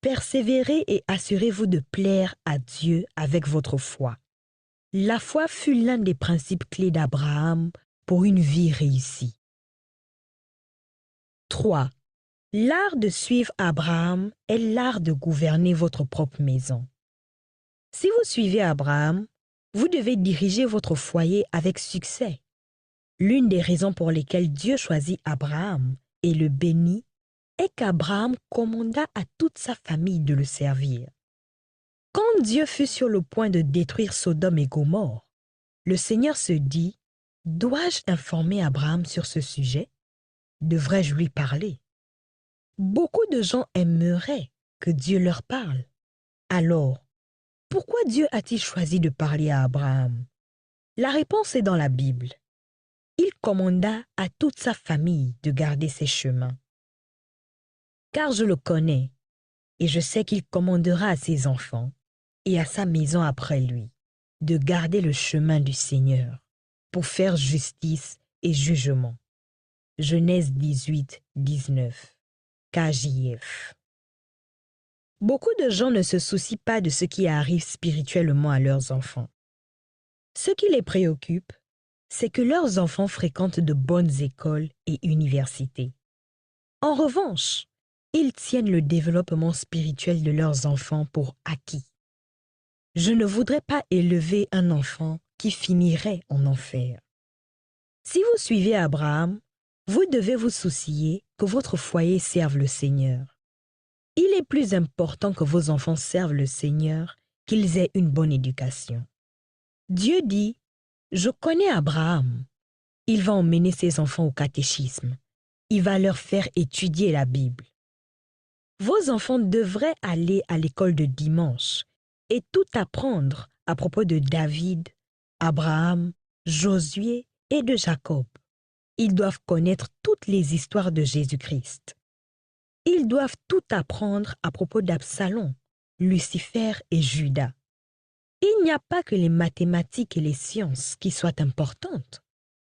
Persévérez et assurez-vous de plaire à Dieu avec votre foi. La foi fut l'un des principes clés d'Abraham pour une vie réussie. 3. L'art de suivre Abraham est l'art de gouverner votre propre maison. Si vous suivez Abraham, vous devez diriger votre foyer avec succès. L'une des raisons pour lesquelles Dieu choisit Abraham et le bénit est qu'Abraham commanda à toute sa famille de le servir. Quand Dieu fut sur le point de détruire Sodome et Gomorrhe, le Seigneur se dit, « Dois-je informer Abraham sur ce sujet? Devrais-je lui parler? » Beaucoup de gens aimeraient que Dieu leur parle. Alors, pourquoi Dieu a-t-il choisi de parler à Abraham? La réponse est dans la Bible. Il commanda à toute sa famille de garder ses chemins. Car je le connais, et je sais qu'il commandera à ses enfants et à sa maison après lui de garder le chemin du Seigneur pour faire justice et jugement. Genèse 18, 19, KJF. Beaucoup de gens ne se soucient pas de ce qui arrive spirituellement à leurs enfants. Ce qui les préoccupe, c'est que leurs enfants fréquentent de bonnes écoles et universités. En revanche, ils tiennent le développement spirituel de leurs enfants pour acquis. Je ne voudrais pas élever un enfant qui finirait en enfer. Si vous suivez Abraham, vous devez vous soucier que votre foyer serve le Seigneur. Il est plus important que vos enfants servent le Seigneur qu'ils aient une bonne éducation. Dieu dit, je connais Abraham. Il va emmener ses enfants au catéchisme. Il va leur faire étudier la Bible. Vos enfants devraient aller à l'école de dimanche et tout apprendre à propos de David, Abraham, Josué et de Jacob. Ils doivent connaître toutes les histoires de Jésus-Christ. Ils doivent tout apprendre à propos d'Absalom, Lucifer et Judas. Il n'y a pas que les mathématiques et les sciences qui soient importantes.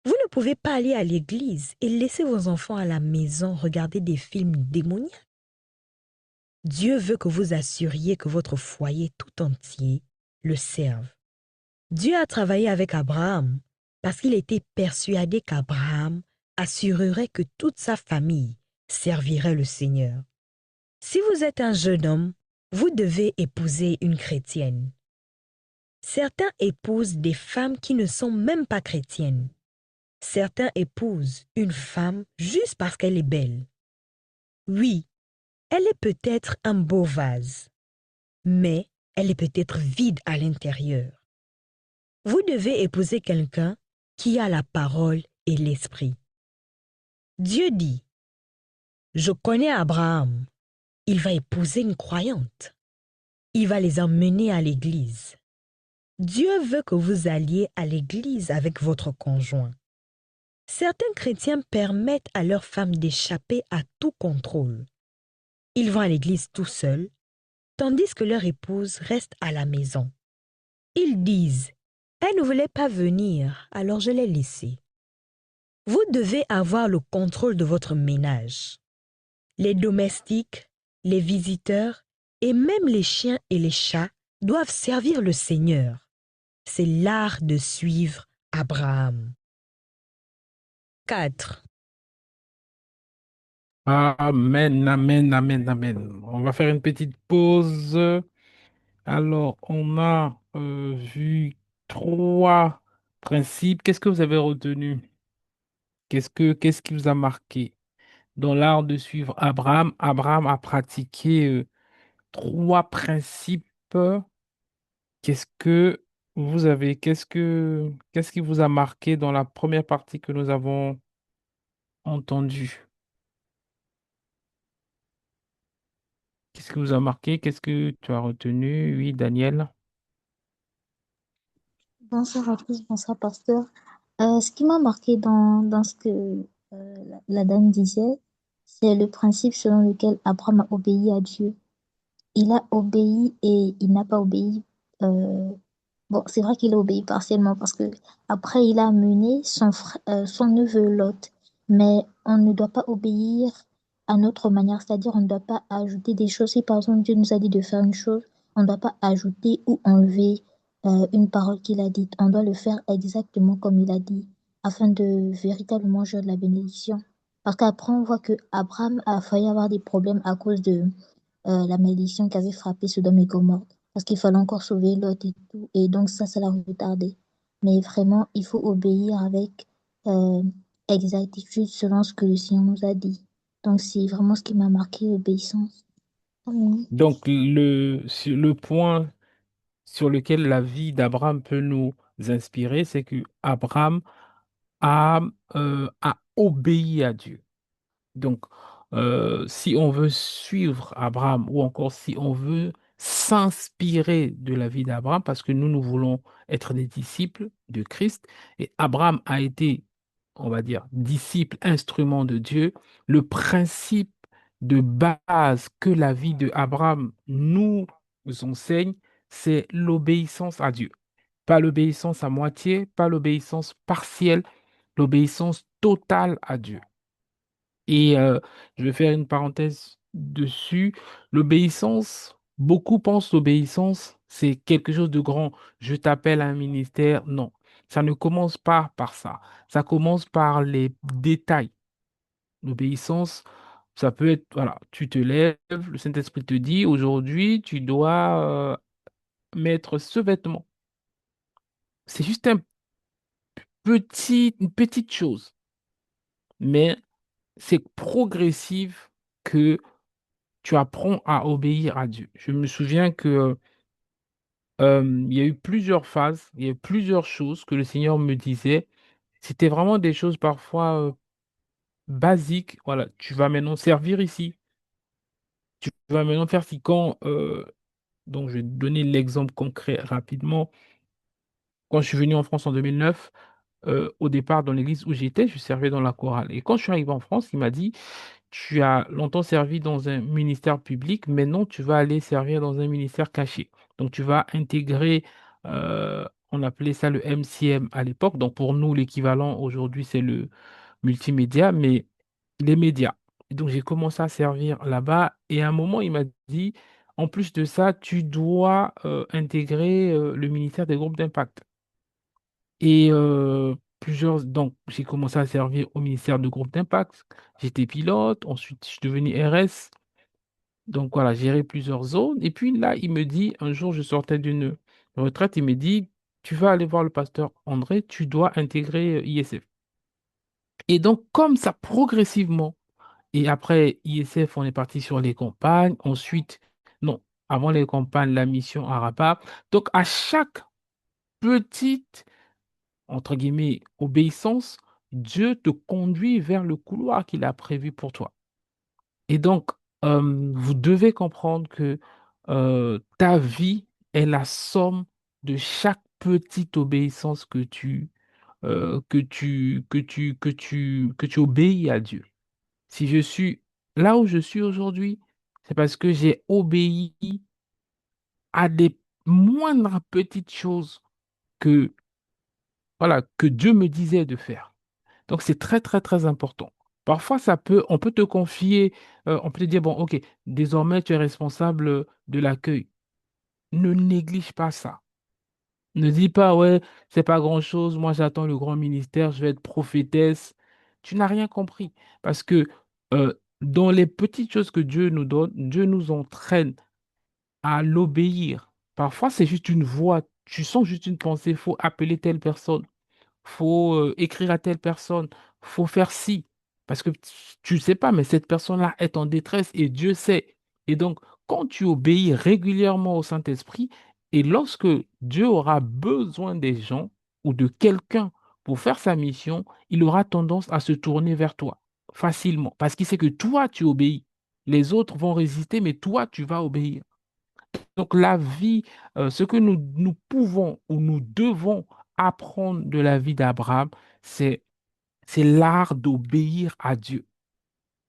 Vous ne pouvez pas aller à l'église et laisser vos enfants à la maison regarder des films démoniaques. Dieu veut que vous assuriez que votre foyer tout entier le serve. Dieu a travaillé avec Abraham parce qu'il était persuadé qu'Abraham assurerait que toute sa famille servirait le Seigneur. Si vous êtes un jeune homme, vous devez épouser une chrétienne. Certains épousent des femmes qui ne sont même pas chrétiennes. Certains épousent une femme juste parce qu'elle est belle. Oui, elle est peut-être un beau vase, mais elle est peut-être vide à l'intérieur. Vous devez épouser quelqu'un qui a la parole et l'esprit. Dieu dit, je connais Abraham, il va épouser une croyante. Il va les emmener à l'église. Dieu veut que vous alliez à l'église avec votre conjoint. Certains chrétiens permettent à leurs femmes d'échapper à tout contrôle. Ils vont à l'église tout seuls, tandis que leur épouse reste à la maison. Ils disent, elle ne voulait pas venir, alors je l'ai laissée. Vous devez avoir le contrôle de votre ménage. Les domestiques, les visiteurs et même les chiens et les chats doivent servir le Seigneur. C'est l'art de suivre Abraham. 4. Amen, amen, amen, amen. On va faire une petite pause. Alors, on a vu trois principes. Qu'est-ce que vous avez retenu? Qu'est-ce qui vous a marqué? Dans l'art de suivre Abraham, Abraham a pratiqué trois principes. Qu'est-ce que qu'est-ce qui vous a marqué dans la première partie que nous avons entendue? Qu'est-ce qui vous a marqué? Qu'est-ce que tu as retenu? Oui, Daniel. Bonsoir à tous, bonsoir pasteur. Ce qui m'a marqué dans ce que la dame disait, c'est le principe selon lequel Abraham a obéi à Dieu. Il a obéi et il n'a pas obéi. euh, bon, c'est vrai qu'il a obéi partiellement parce que après il a amené son neveu Lot. Mais on ne doit pas obéir à notre manière, c'est-à-dire on ne doit pas ajouter des choses. Si par exemple Dieu nous a dit de faire une chose, on ne doit pas ajouter ou enlever une parole qu'il a dite. On doit le faire exactement comme il a dit, afin de véritablement jouir de la bénédiction. Parce qu'après, on voit que Abraham a failli avoir des problèmes à cause de la malédiction qui avait frappé Sodome et Gomorrhe. Parce qu'il fallait encore sauver Lot et tout. Et donc ça l'a retardé. Mais vraiment, il faut obéir avec euh, exactitude selon ce que le Seigneur nous a dit. Donc c'est vraiment ce qui m'a marqué, l'obéissance. Amen. Donc, le point sur lequel la vie d'Abraham peut nous inspirer, c'est que Abraham a, a obéi à Dieu. Donc, si on veut suivre Abraham ou encore si on veut s'inspirer de la vie d'Abraham, parce que nous voulons être des disciples de Christ, et Abraham a été, on va dire, disciple, instrument de Dieu, le principe de base que la vie de Abraham nous enseigne, c'est l'obéissance à Dieu. Pas l'obéissance à moitié, pas l'obéissance partielle, l'obéissance totale à Dieu. Et je vais faire une parenthèse dessus. L'obéissance, beaucoup pensent l'obéissance, c'est quelque chose de grand. Je t'appelle à un ministère. Non, ça ne commence pas par ça. Ça commence par les détails. L'obéissance, ça peut être, voilà, tu te lèves, le Saint-Esprit te dit, aujourd'hui, tu dois mettre ce vêtement. C'est juste une petite chose, mais c'est progressif que tu apprends à obéir à Dieu. Je me souviens que il y a eu plusieurs phases, il y a eu plusieurs choses que le Seigneur me disait. C'était vraiment des choses parfois basiques. Voilà, tu vas maintenant servir ici. Tu vas maintenant faire ci quand. Donc, je vais te donner l'exemple concret rapidement. Quand je suis venu en France en 2009, au départ, dans l'église où j'étais, je servais dans la chorale. Et quand je suis arrivé en France, il m'a dit, tu as longtemps servi dans un ministère public, maintenant tu vas aller servir dans un ministère caché. Donc tu vas intégrer, on appelait ça le MCM à l'époque. Donc pour nous, l'équivalent aujourd'hui, c'est le multimédia, mais les médias. Et donc j'ai commencé à servir là-bas. Et à un moment, il m'a dit, en plus de ça, tu dois intégrer le ministère des groupes d'impact. Et donc, j'ai commencé à servir au ministère de groupe d'impact. J'étais pilote, ensuite, je suis devenu RS. Donc, voilà, gérer plusieurs zones. Et puis là, il me dit, un jour, je sortais d'une retraite, il me dit, tu vas aller voir le pasteur André, tu dois intégrer ISF. Et donc, comme ça, progressivement, et après ISF, on est parti sur les campagnes. Ensuite, non, avant les campagnes, la mission à Rabat. Donc, à chaque petite entre guillemets, obéissance, Dieu te conduit vers le couloir qu'il a prévu pour toi. Et donc, vous devez comprendre que ta vie est la somme de chaque petite obéissance que tu obéis à Dieu. Si je suis là où je suis aujourd'hui, c'est parce que j'ai obéi à des moindres petites choses que, voilà, que Dieu me disait de faire. Donc, c'est très, très, très important. Parfois, on peut te confier, on peut te dire, bon, OK, désormais, tu es responsable de l'accueil. Ne néglige pas ça. Ne dis pas, ouais, c'est pas grand-chose, moi, j'attends le grand ministère, je vais être prophétesse. Tu n'as rien compris. Parce que dans les petites choses que Dieu nous donne, Dieu nous entraîne à l'obéir. Parfois, c'est juste une voix, tu sens juste une pensée, il faut appeler telle personne, faut écrire à telle personne, faut faire ci. Parce que tu ne sais pas, mais cette personne-là est en détresse et Dieu sait. Et donc, quand tu obéis régulièrement au Saint-Esprit, et lorsque Dieu aura besoin des gens ou de quelqu'un pour faire sa mission, il aura tendance à se tourner vers toi facilement. Parce qu'il sait que toi, tu obéis. Les autres vont résister, mais toi, tu vas obéir. Donc la vie, ce que nous pouvons ou nous devons apprendre de la vie d'Abraham, c'est, c'est l'art d'obéir à Dieu.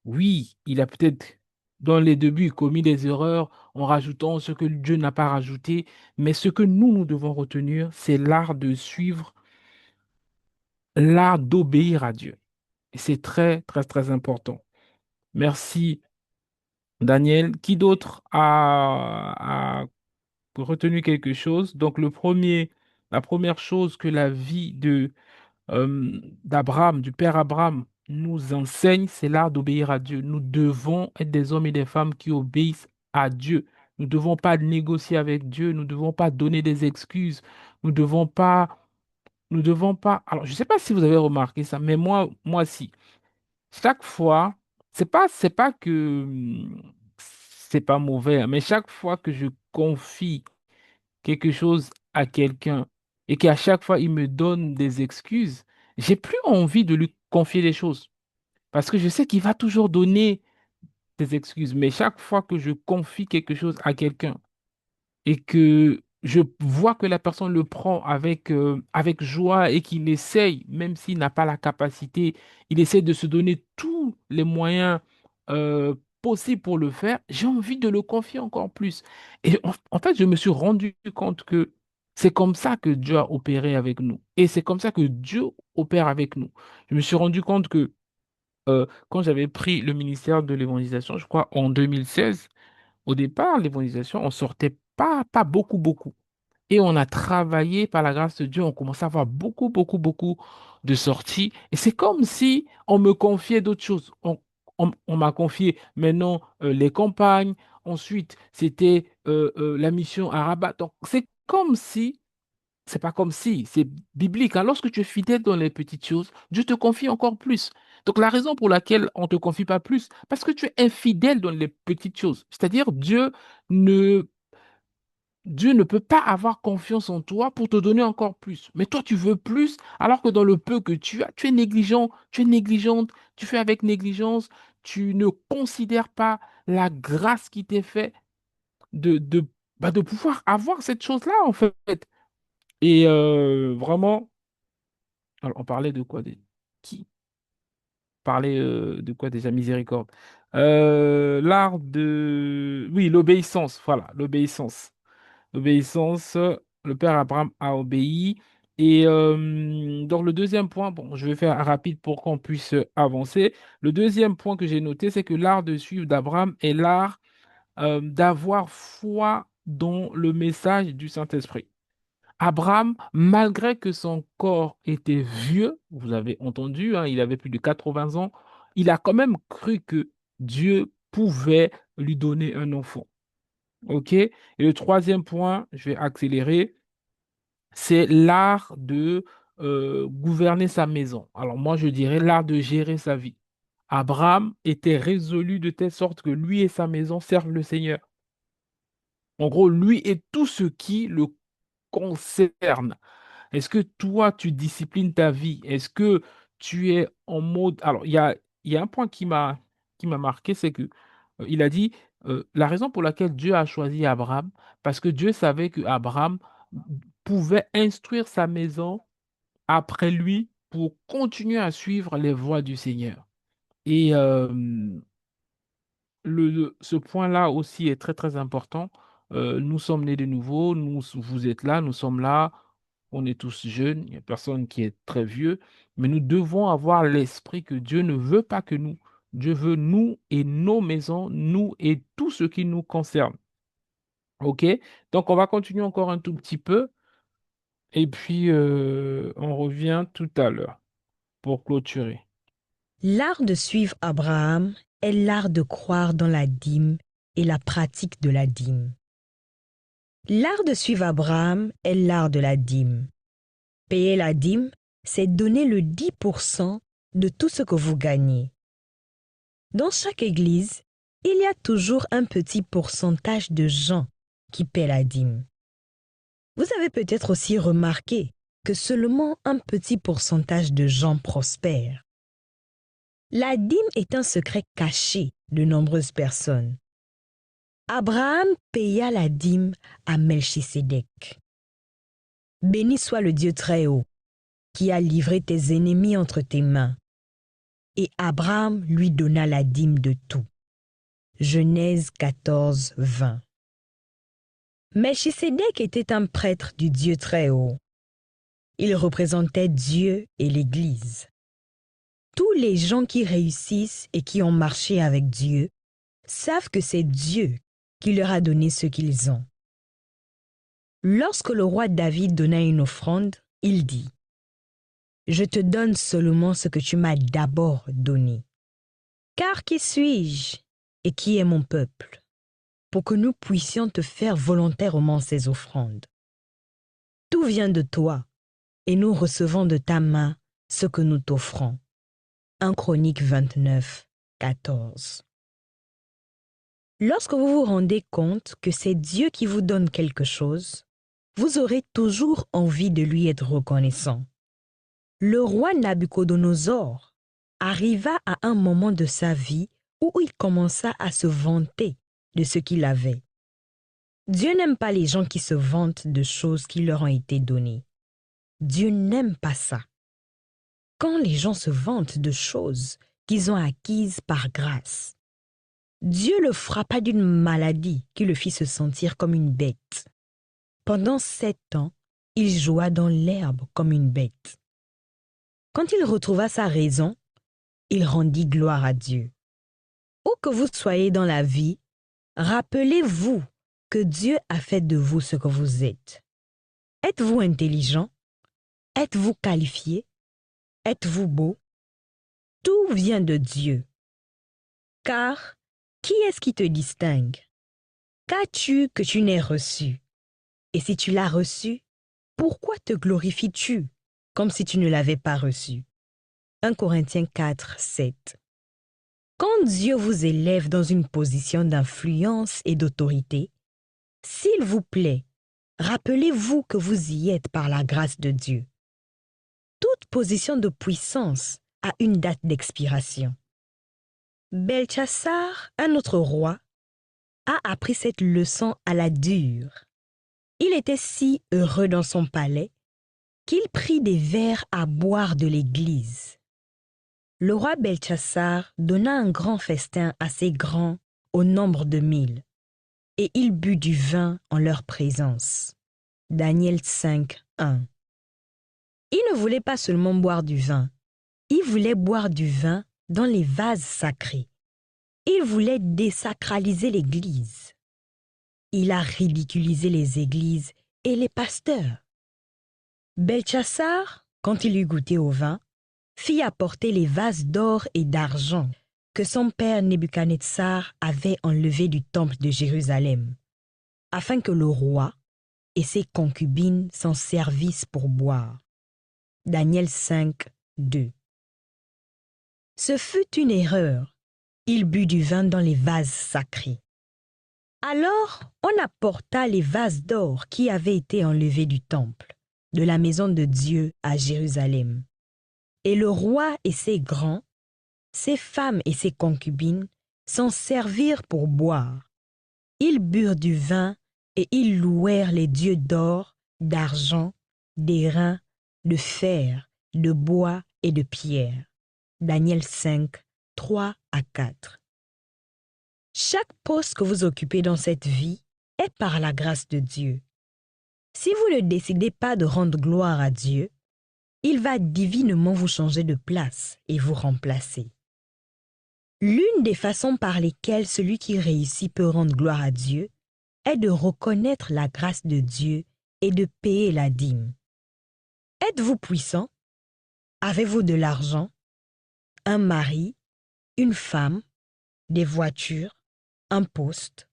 Oui, il a peut-être dans les débuts commis des erreurs en rajoutant ce que Dieu n'a pas rajouté, mais ce que nous devons retenir, c'est l'art de suivre, l'art d'obéir à Dieu. Et c'est très, très, très important. Merci, Daniel. Qui d'autre a retenu quelque chose. Donc, la première chose que la vie d'Abraham, du père Abraham, nous enseigne, c'est l'art d'obéir à Dieu. Nous devons être des hommes et des femmes qui obéissent à Dieu. Nous ne devons pas négocier avec Dieu. Nous ne devons pas donner des excuses. Nous ne devons pas, nous devons pas. Alors, je ne sais pas si vous avez remarqué ça, mais moi, si. Chaque fois, c'est pas que c'est pas mauvais, hein, mais chaque fois que je confie quelque chose à quelqu'un et qu'à chaque fois il me donne des excuses, j'ai plus envie de lui confier des choses parce que je sais qu'il va toujours donner des excuses. Mais chaque fois que je confie quelque chose à quelqu'un et que je vois que la personne le prend avec joie et qu'il essaye, même s'il n'a pas la capacité, il essaie de se donner tous les moyens possibles pour le faire, j'ai envie de le confier encore plus. Et en fait, je me suis rendu compte que c'est comme ça que Dieu a opéré avec nous. Et c'est comme ça que Dieu opère avec nous. Je me suis rendu compte que quand j'avais pris le ministère de l'évangélisation, je crois en 2016, au départ, l'évangélisation, on sortait pas beaucoup, beaucoup. Et on a travaillé par la grâce de Dieu, on commençait à avoir beaucoup, beaucoup, beaucoup de sorties. Et c'est comme si on me confiait d'autres choses. On m'a confié maintenant les campagnes. Ensuite, c'était la mission à Rabat. Donc, c'est comme si, c'est pas comme si, c'est biblique, hein. Lorsque tu es fidèle dans les petites choses, Dieu te confie encore plus. Donc, la raison pour laquelle on ne te confie pas plus, parce que tu es infidèle dans les petites choses. C'est-à-dire, ne, Dieu ne peut pas avoir confiance en toi pour te donner encore plus. Mais toi, tu veux plus, alors que dans le peu que tu as, tu es négligent, tu es négligente, tu fais avec négligence, tu ne considères pas la grâce qui t'est faite de pouvoir avoir cette chose-là, en fait. Et vraiment, alors, on parlait de quoi? Qui parlait de quoi déjà? Miséricorde. L'art de... Oui, l'obéissance, voilà, l'obéissance. L'obéissance, le père Abraham a obéi. Et dans le deuxième point, bon, je vais faire rapide pour qu'on puisse avancer. Le deuxième point que j'ai noté, c'est que l'art de suivre d'Abraham est l'art d'avoir foi dans le message du Saint-Esprit. Abraham, malgré que son corps était vieux, vous avez entendu, hein, il avait plus de 80 ans, il a quand même cru que Dieu pouvait lui donner un enfant. OK? Et le troisième point, je vais accélérer, c'est l'art de gouverner sa maison. Alors moi, je dirais l'art de gérer sa vie. Abraham était résolu de telle sorte que lui et sa maison servent le Seigneur. En gros, lui et tout ce qui le concerne. Est-ce que toi, tu disciplines ta vie? Est-ce que tu es en mode... Alors, il y a un point qui m'a marqué, c'est que il a dit, la raison pour laquelle Dieu a choisi Abraham, parce que Dieu savait que Abraham pouvait instruire sa maison après lui pour continuer à suivre les voies du Seigneur. Et ce point-là aussi est très, très important. Nous sommes nés de nouveau, vous êtes là, nous sommes là, on est tous jeunes, il n'y a personne qui est très vieux, mais nous devons avoir l'esprit que Dieu ne veut pas que nous. Dieu veut nous et nos maisons, nous et tout ce qui nous concerne. OK? Donc, on va continuer encore un tout petit peu et puis on revient tout à l'heure pour clôturer. L'art de suivre Abraham est l'art de croire dans la dîme et la pratique de la dîme. L'art de suivre Abraham est l'art de la dîme. Payer la dîme, c'est donner le 10% de tout ce que vous gagnez. Dans chaque église, il y a toujours un petit pourcentage de gens qui paient la dîme. Vous avez peut-être aussi remarqué que seulement un petit pourcentage de gens prospèrent. La dîme est un secret caché de nombreuses personnes. Abraham paya la dîme à Melchisédek. Béni soit le Dieu Très-Haut, qui a livré tes ennemis entre tes mains. Et Abraham lui donna la dîme de tout. Genèse 14, 20. Melchisédek était un prêtre du Dieu Très-Haut. Il représentait Dieu et l'Église. Tous les gens qui réussissent et qui ont marché avec Dieu savent que c'est Dieu qui leur a donné ce qu'ils ont. Lorsque le roi David donna une offrande, il dit: « Je te donne seulement ce que tu m'as d'abord donné. Car qui suis-je et qui est mon peuple, pour que nous puissions te faire volontairement ces offrandes? Tout vient de toi, et nous recevons de ta main ce que nous t'offrons. » 1 Chroniques 29, 14. Lorsque vous vous rendez compte que c'est Dieu qui vous donne quelque chose, vous aurez toujours envie de lui être reconnaissant. Le roi Nabuchodonosor arriva à un moment de sa vie où il commença à se vanter de ce qu'il avait. Dieu n'aime pas les gens qui se vantent de choses qui leur ont été données. Dieu n'aime pas ça. Quand les gens se vantent de choses qu'ils ont acquises par grâce, Dieu le frappa d'une maladie qui le fit se sentir comme une bête. Pendant 7 ans, il joua dans l'herbe comme une bête. Quand il retrouva sa raison, il rendit gloire à Dieu. Où que vous soyez dans la vie, rappelez-vous que Dieu a fait de vous ce que vous êtes. Êtes-vous intelligent? Êtes-vous qualifié? Êtes-vous beau? Tout vient de Dieu. Car qui est-ce qui te distingue? Qu'as-tu que tu n'aies reçu? Et si tu l'as reçu, pourquoi te glorifies-tu comme si tu ne l'avais pas reçu? 1 Corinthiens 4, 7. Quand Dieu vous élève dans une position d'influence et d'autorité, s'il vous plaît, rappelez-vous que vous y êtes par la grâce de Dieu. Toute position de puissance a une date d'expiration. Belchassar, un autre roi, a appris cette leçon à la dure. Il était si heureux dans son palais qu'il prit des verres à boire de l'église. Le roi Belchassar donna un grand festin assez grand au nombre de 1000, et il but du vin en leur présence. Daniel 5, 1. Il ne voulait pas seulement boire du vin, il voulait boire du vin dans les vases sacrés. Il voulait désacraliser l'Église. Il a ridiculisé les églises et les pasteurs. Belchassar, quand il eut goûté au vin, fit apporter les vases d'or et d'argent que son père Nebuchadnezzar avait enlevés du temple de Jérusalem, afin que le roi et ses concubines s'en servissent pour boire. Daniel 5, 2. Ce fut une erreur. Il but du vin dans les vases sacrés. Alors, on apporta les vases d'or qui avaient été enlevés du temple, de la maison de Dieu à Jérusalem. Et le roi et ses grands, ses femmes et ses concubines s'en servirent pour boire. Ils burent du vin et ils louèrent les dieux d'or, d'argent, d'airain, de fer, de bois et de pierre. Daniel 5, 3 à 4. Chaque poste que vous occupez dans cette vie est par la grâce de Dieu. Si vous ne décidez pas de rendre gloire à Dieu, il va divinement vous changer de place et vous remplacer. L'une des façons par lesquelles celui qui réussit peut rendre gloire à Dieu est de reconnaître la grâce de Dieu et de payer la dîme. Êtes-vous puissant? Avez-vous de l'argent? Un mari? Une femme? Des voitures? Un poste?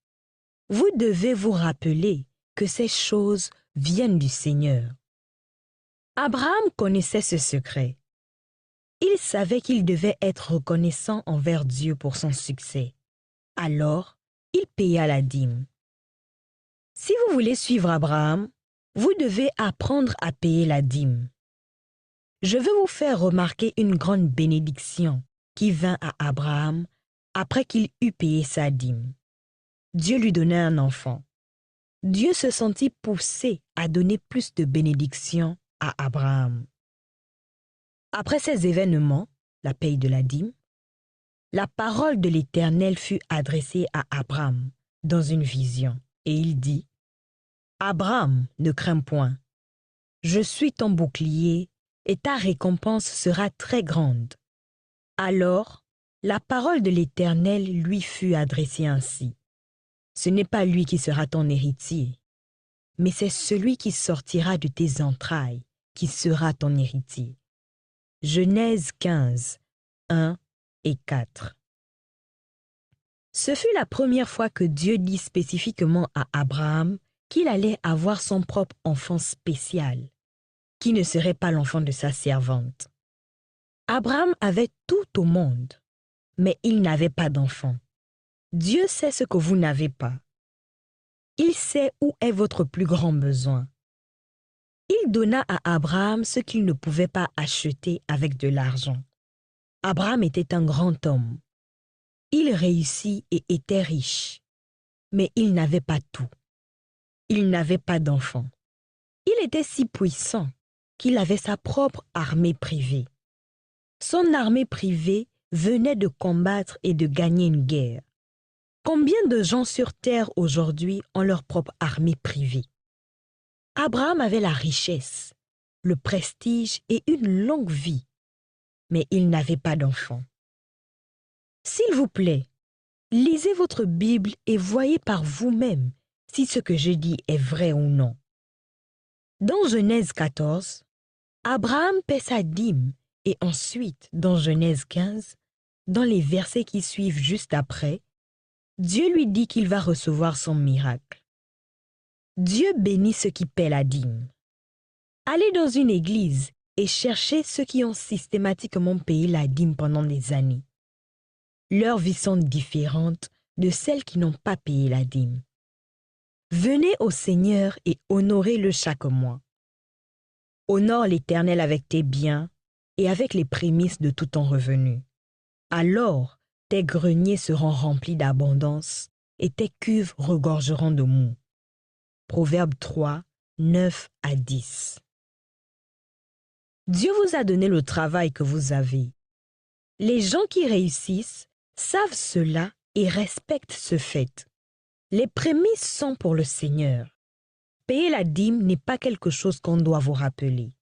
Vous devez vous rappeler que ces choses viennent du Seigneur. Abraham connaissait ce secret. Il savait qu'il devait être reconnaissant envers Dieu pour son succès. Alors, il paya la dîme. Si vous voulez suivre Abraham, vous devez apprendre à payer la dîme. Je veux vous faire remarquer une grande bénédiction qui vint à Abraham après qu'il eut payé sa dîme. Dieu lui donna un enfant. Dieu se sentit poussé à donner plus de bénédictions à Abraham. Après ces événements, la paye de la dîme, la parole de l'Éternel fut adressée à Abraham dans une vision, et il dit: Abraham, ne crains point, je suis ton bouclier, et ta récompense sera très grande. Alors, la parole de l'Éternel lui fut adressée ainsi: ce n'est pas lui qui sera ton héritier, mais c'est celui qui sortira de tes entrailles qui sera ton héritier. Genèse 15, 1 et 4. Ce fut la première fois que Dieu dit spécifiquement à Abraham qu'il allait avoir son propre enfant spécial, qui ne serait pas l'enfant de sa servante. Abraham avait tout au monde, mais il n'avait pas d'enfant. Dieu sait ce que vous n'avez pas. Il sait où est votre plus grand besoin. Il donna à Abraham ce qu'il ne pouvait pas acheter avec de l'argent. Abraham était un grand homme. Il réussit et était riche, mais il n'avait pas tout. Il n'avait pas d'enfant. Il était si puissant qu'il avait sa propre armée privée. Son armée privée venait de combattre et de gagner une guerre. Combien de gens sur terre aujourd'hui ont leur propre armée privée? Abraham avait la richesse, le prestige et une longue vie, mais il n'avait pas d'enfant. S'il vous plaît, lisez votre Bible et voyez par vous-même si ce que je dis est vrai ou non. Dans Genèse 14, Abraham paie sa dîme et ensuite, dans Genèse 15, dans les versets qui suivent juste après, Dieu lui dit qu'il va recevoir son miracle. Dieu bénit ceux qui paient la dîme. Allez dans une église et cherchez ceux qui ont systématiquement payé la dîme pendant des années. Leurs vies sont différentes de celles qui n'ont pas payé la dîme. Venez au Seigneur et honorez-le chaque mois. Honore l'Éternel avec tes biens et avec les prémices de tout ton revenu. Alors tes greniers seront remplis d'abondance et tes cuves regorgeront de mou. Proverbe 3, 9 à 10. Dieu vous a donné le travail que vous avez. Les gens qui réussissent savent cela et respectent ce fait. Les prémices sont pour le Seigneur. Payer la dîme n'est pas quelque chose qu'on doit vous rappeler.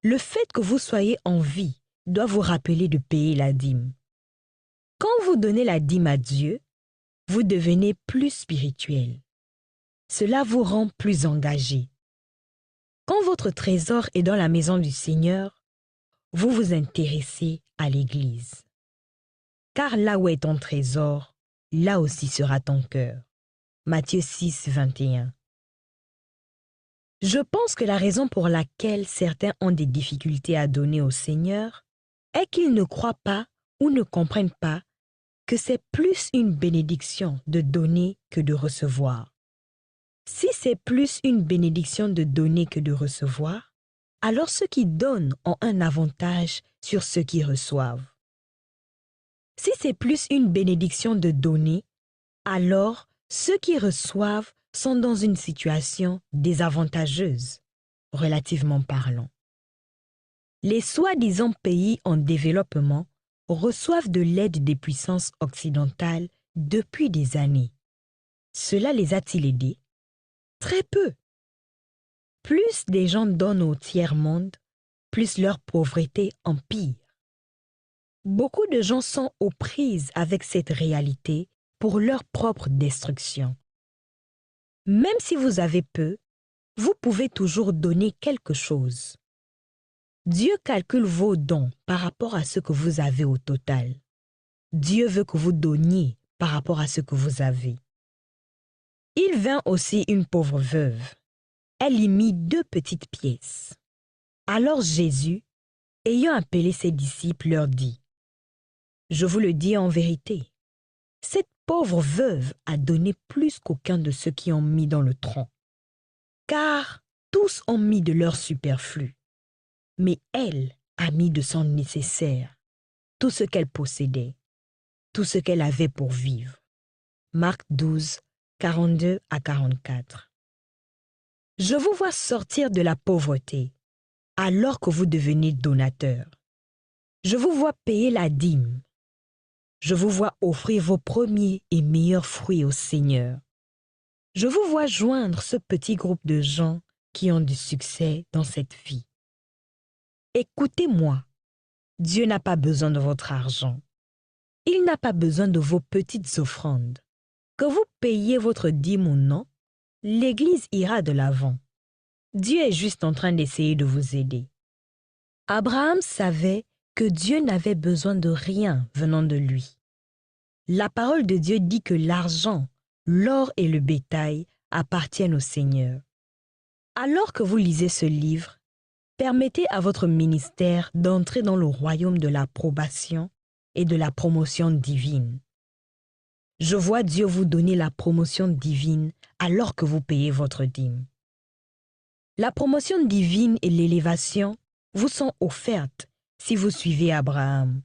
Le fait que vous soyez en vie doit vous rappeler de payer la dîme. Quand vous donnez la dîme à Dieu, vous devenez plus spirituel. Cela vous rend plus engagé. Quand votre trésor est dans la maison du Seigneur, vous vous intéressez à l'Église. Car là où est ton trésor, là aussi sera ton cœur. Matthieu 6, 21. Je pense que la raison pour laquelle certains ont des difficultés à donner au Seigneur est qu'ils ne croient pas ou ne comprennent pas que c'est plus une bénédiction de donner que de recevoir. Si c'est plus une bénédiction de donner que de recevoir, alors ceux qui donnent ont un avantage sur ceux qui reçoivent. Si c'est plus une bénédiction de donner, alors ceux qui reçoivent sont dans une situation désavantageuse, relativement parlant. Les soi-disant pays en développement reçoivent de l'aide des puissances occidentales depuis des années. Cela les a-t-il aidés? Très peu. Plus des gens donnent au tiers-monde, plus leur pauvreté empire. Beaucoup de gens sont aux prises avec cette réalité pour leur propre destruction. Même si vous avez peu, vous pouvez toujours donner quelque chose. Dieu calcule vos dons par rapport à ce que vous avez au total. Dieu veut que vous donniez par rapport à ce que vous avez. Il vint aussi une pauvre veuve. Elle y mit 2 petites pièces. Alors Jésus, ayant appelé ses disciples, leur dit, « Je vous le dis en vérité, cette pauvre veuve a donné plus qu'aucun de ceux qui ont mis dans le tronc. Car tous ont mis de leur superflu, mais elle a mis de son nécessaire, tout ce qu'elle possédait, tout ce qu'elle avait pour vivre. » Marc 12, 42 à 44. Je vous vois sortir de la pauvreté, alors que vous devenez donateur. Je vous vois payer la dîme. Je vous vois offrir vos premiers et meilleurs fruits au Seigneur. Je vous vois joindre ce petit groupe de gens qui ont du succès dans cette vie. Écoutez-moi, Dieu n'a pas besoin de votre argent. Il n'a pas besoin de vos petites offrandes. Que vous payiez votre dîme ou non, l'Église ira de l'avant. Dieu est juste en train d'essayer de vous aider. Abraham savait que Dieu n'avait besoin de rien venant de lui. La parole de Dieu dit que l'argent, l'or et le bétail appartiennent au Seigneur. Alors que vous lisez ce livre, permettez à votre ministère d'entrer dans le royaume de l'approbation et de la promotion divine. Je vois Dieu vous donner la promotion divine alors que vous payez votre dîme. La promotion divine et l'élévation vous sont offertes si vous suivez Abraham.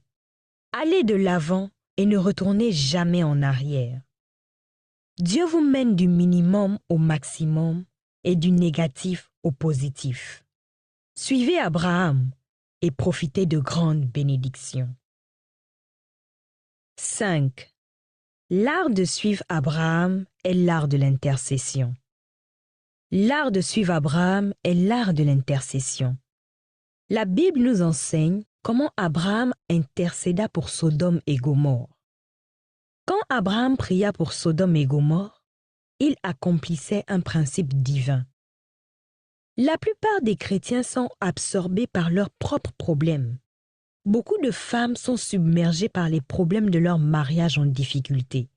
Allez de l'avant et ne retournez jamais en arrière. Dieu vous mène du minimum au maximum et du négatif au positif. Suivez Abraham et profitez de grandes bénédictions. 5. L'art de suivre Abraham est l'art de l'intercession. L'art de suivre Abraham est l'art de l'intercession. La Bible nous enseigne comment Abraham intercéda pour Sodome et Gomorrhe. Quand Abraham pria pour Sodome et Gomorrhe, il accomplissait un principe divin. La plupart des chrétiens sont absorbés par leurs propres problèmes. Beaucoup de femmes sont submergées par les problèmes de leur mariage en difficulté.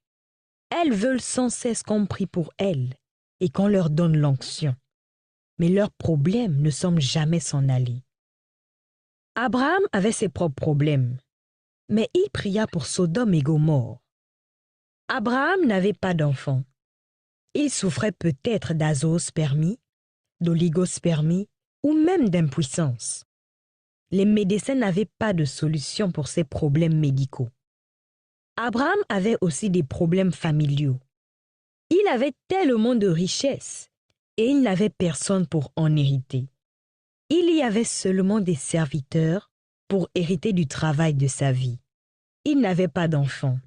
Elles veulent sans cesse qu'on prie pour elles et qu'on leur donne l'onction. Mais leurs problèmes ne semblent jamais s'en aller. Abraham avait ses propres problèmes, mais il pria pour Sodome et Gomorrhe. Abraham n'avait pas d'enfant. Il souffrait peut-être d'azoospermie, d'oligospermie ou même d'impuissance. Les médecins n'avaient pas de solution pour ces problèmes médicaux. Abraham avait aussi des problèmes familiaux. Il avait tellement de richesses et il n'avait personne pour en hériter. Il y avait seulement des serviteurs pour hériter du travail de sa vie. Il n'avait pas d'enfants.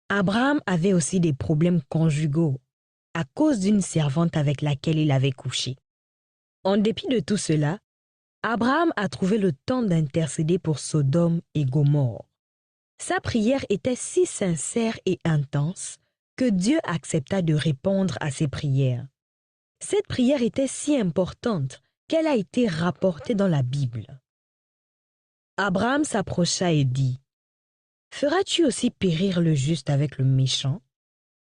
Abraham avait aussi des problèmes conjugaux à cause d'une servante avec laquelle il avait couché. En dépit de tout cela, Abraham a trouvé le temps d'intercéder pour Sodome et Gomorrhe. Sa prière était si sincère et intense que Dieu accepta de répondre à ses prières. Cette prière était si importante qu'elle a été rapportée dans la Bible. Abraham s'approcha et dit, « Feras-tu aussi périr le juste avec le méchant ?»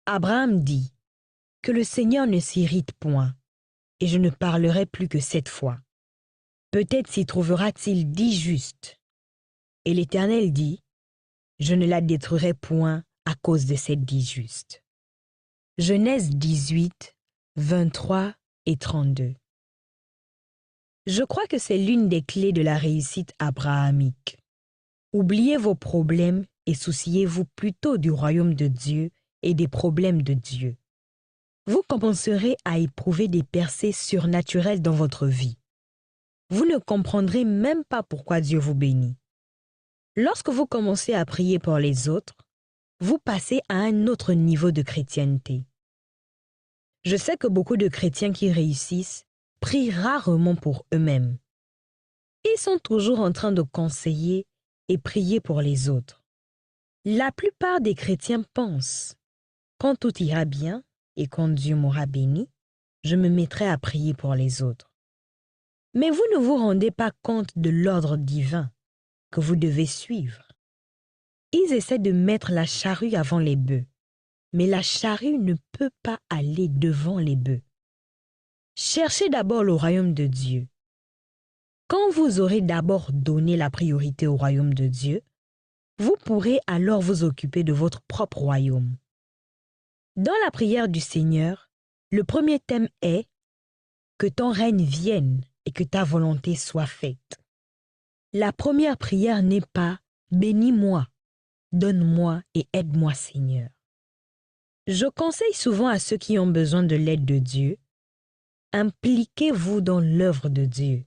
Abraham dit, « Que le Seigneur ne s'irrite point, et je ne parlerai plus que 7 fois. Peut-être s'y trouvera-t-il 10 justes. » Et l'Éternel dit, « Je ne la détruirai point à cause de ces 10 justes. » Genèse 18, 23 et 32. Je crois que c'est l'une des clés de la réussite abrahamique. Oubliez vos problèmes et souciez-vous plutôt du royaume de Dieu et des problèmes de Dieu. Vous commencerez à éprouver des percées surnaturelles dans votre vie. Vous ne comprendrez même pas pourquoi Dieu vous bénit. Lorsque vous commencez à prier pour les autres, vous passez à un autre niveau de chrétienté. Je sais que beaucoup de chrétiens qui réussissent prient rarement pour eux-mêmes. Ils sont toujours en train de conseiller et prier pour les autres. La plupart des chrétiens pensent, quand tout ira bien et quand Dieu m'aura béni, je me mettrai à prier pour les autres. Mais vous ne vous rendez pas compte de l'ordre divin que vous devez suivre. Ils essaient de mettre la charrue avant les bœufs, mais la charrue ne peut pas aller devant les bœufs. Cherchez d'abord le royaume de Dieu. Quand vous aurez d'abord donné la priorité au royaume de Dieu, vous pourrez alors vous occuper de votre propre royaume. Dans la prière du Seigneur, le premier thème est « Que ton règne vienne et que ta volonté soit faite ». La première prière n'est pas « Bénis-moi, donne-moi et aide-moi Seigneur ». Je conseille souvent à ceux qui ont besoin de l'aide de Dieu, impliquez-vous dans l'œuvre de Dieu.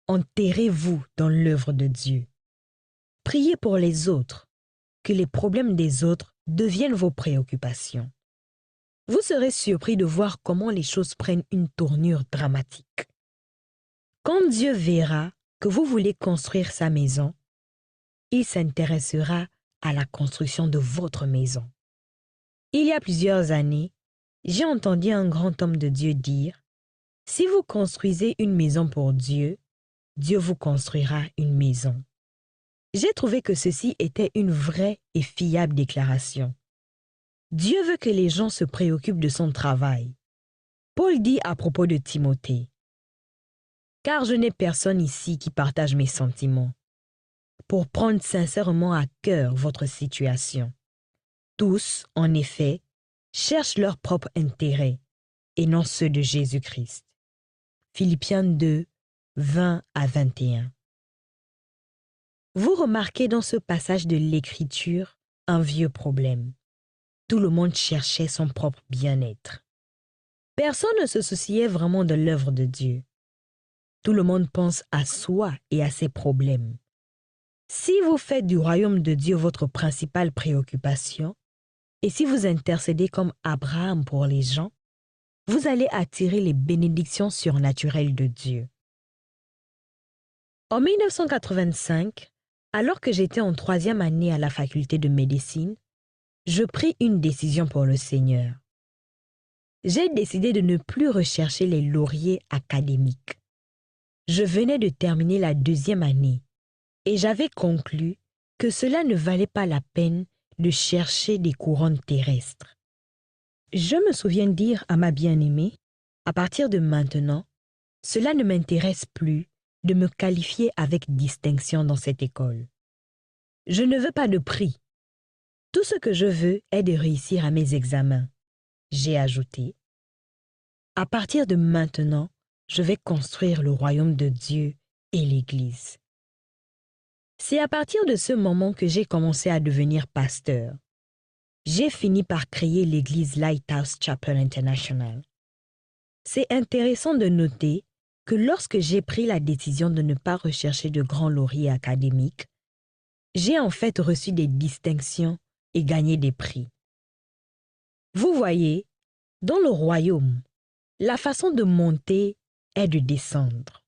Enterrez-vous dans l'œuvre de Dieu. Priez pour les autres, que les problèmes des autres deviennent vos préoccupations. Vous serez surpris de voir comment les choses prennent une tournure dramatique. Quand Dieu verra que vous voulez construire sa maison, il s'intéressera à la construction de votre maison. Il y a plusieurs années, j'ai entendu un grand homme de Dieu dire « Si vous construisez une maison pour Dieu, Dieu vous construira une maison. » J'ai trouvé que ceci était une vraie et fiable déclaration. Dieu veut que les gens se préoccupent de son travail. Paul dit à propos de Timothée, « Car je n'ai personne ici qui partage mes sentiments, pour prendre sincèrement à cœur votre situation. Tous, en effet, cherchent leur propre intérêt et non ceux de Jésus-Christ. » Philippiens 2, 20 à 21. Vous remarquez dans ce passage de l'Écriture un vieux problème. Tout le monde cherchait son propre bien-être. Personne ne se souciait vraiment de l'œuvre de Dieu. Tout le monde pense à soi et à ses problèmes. Si vous faites du royaume de Dieu votre principale préoccupation, et si vous intercédez comme Abraham pour les gens, vous allez attirer les bénédictions surnaturelles de Dieu. En 1985, alors que j'étais en 3e année à la faculté de médecine, je pris une décision pour le Seigneur. J'ai décidé de ne plus rechercher les lauriers académiques. Je venais de terminer la 2e année et j'avais conclu que cela ne valait pas la peine de chercher des couronnes terrestres. Je me souviens dire à ma bien-aimée, à partir de maintenant, cela ne m'intéresse plus de me qualifier avec distinction dans cette école. Je ne veux pas de prix. Tout ce que je veux est de réussir à mes examens. J'ai ajouté, à partir de maintenant, je vais construire le royaume de Dieu et l'Église. C'est à partir de ce moment que j'ai commencé à devenir pasteur. J'ai fini par créer l'église Lighthouse Chapel International. C'est intéressant de noter que lorsque j'ai pris la décision de ne pas rechercher de grands lauriers académiques, j'ai en fait reçu des distinctions et gagné des prix. Vous voyez, dans le royaume, la façon de monter est de descendre.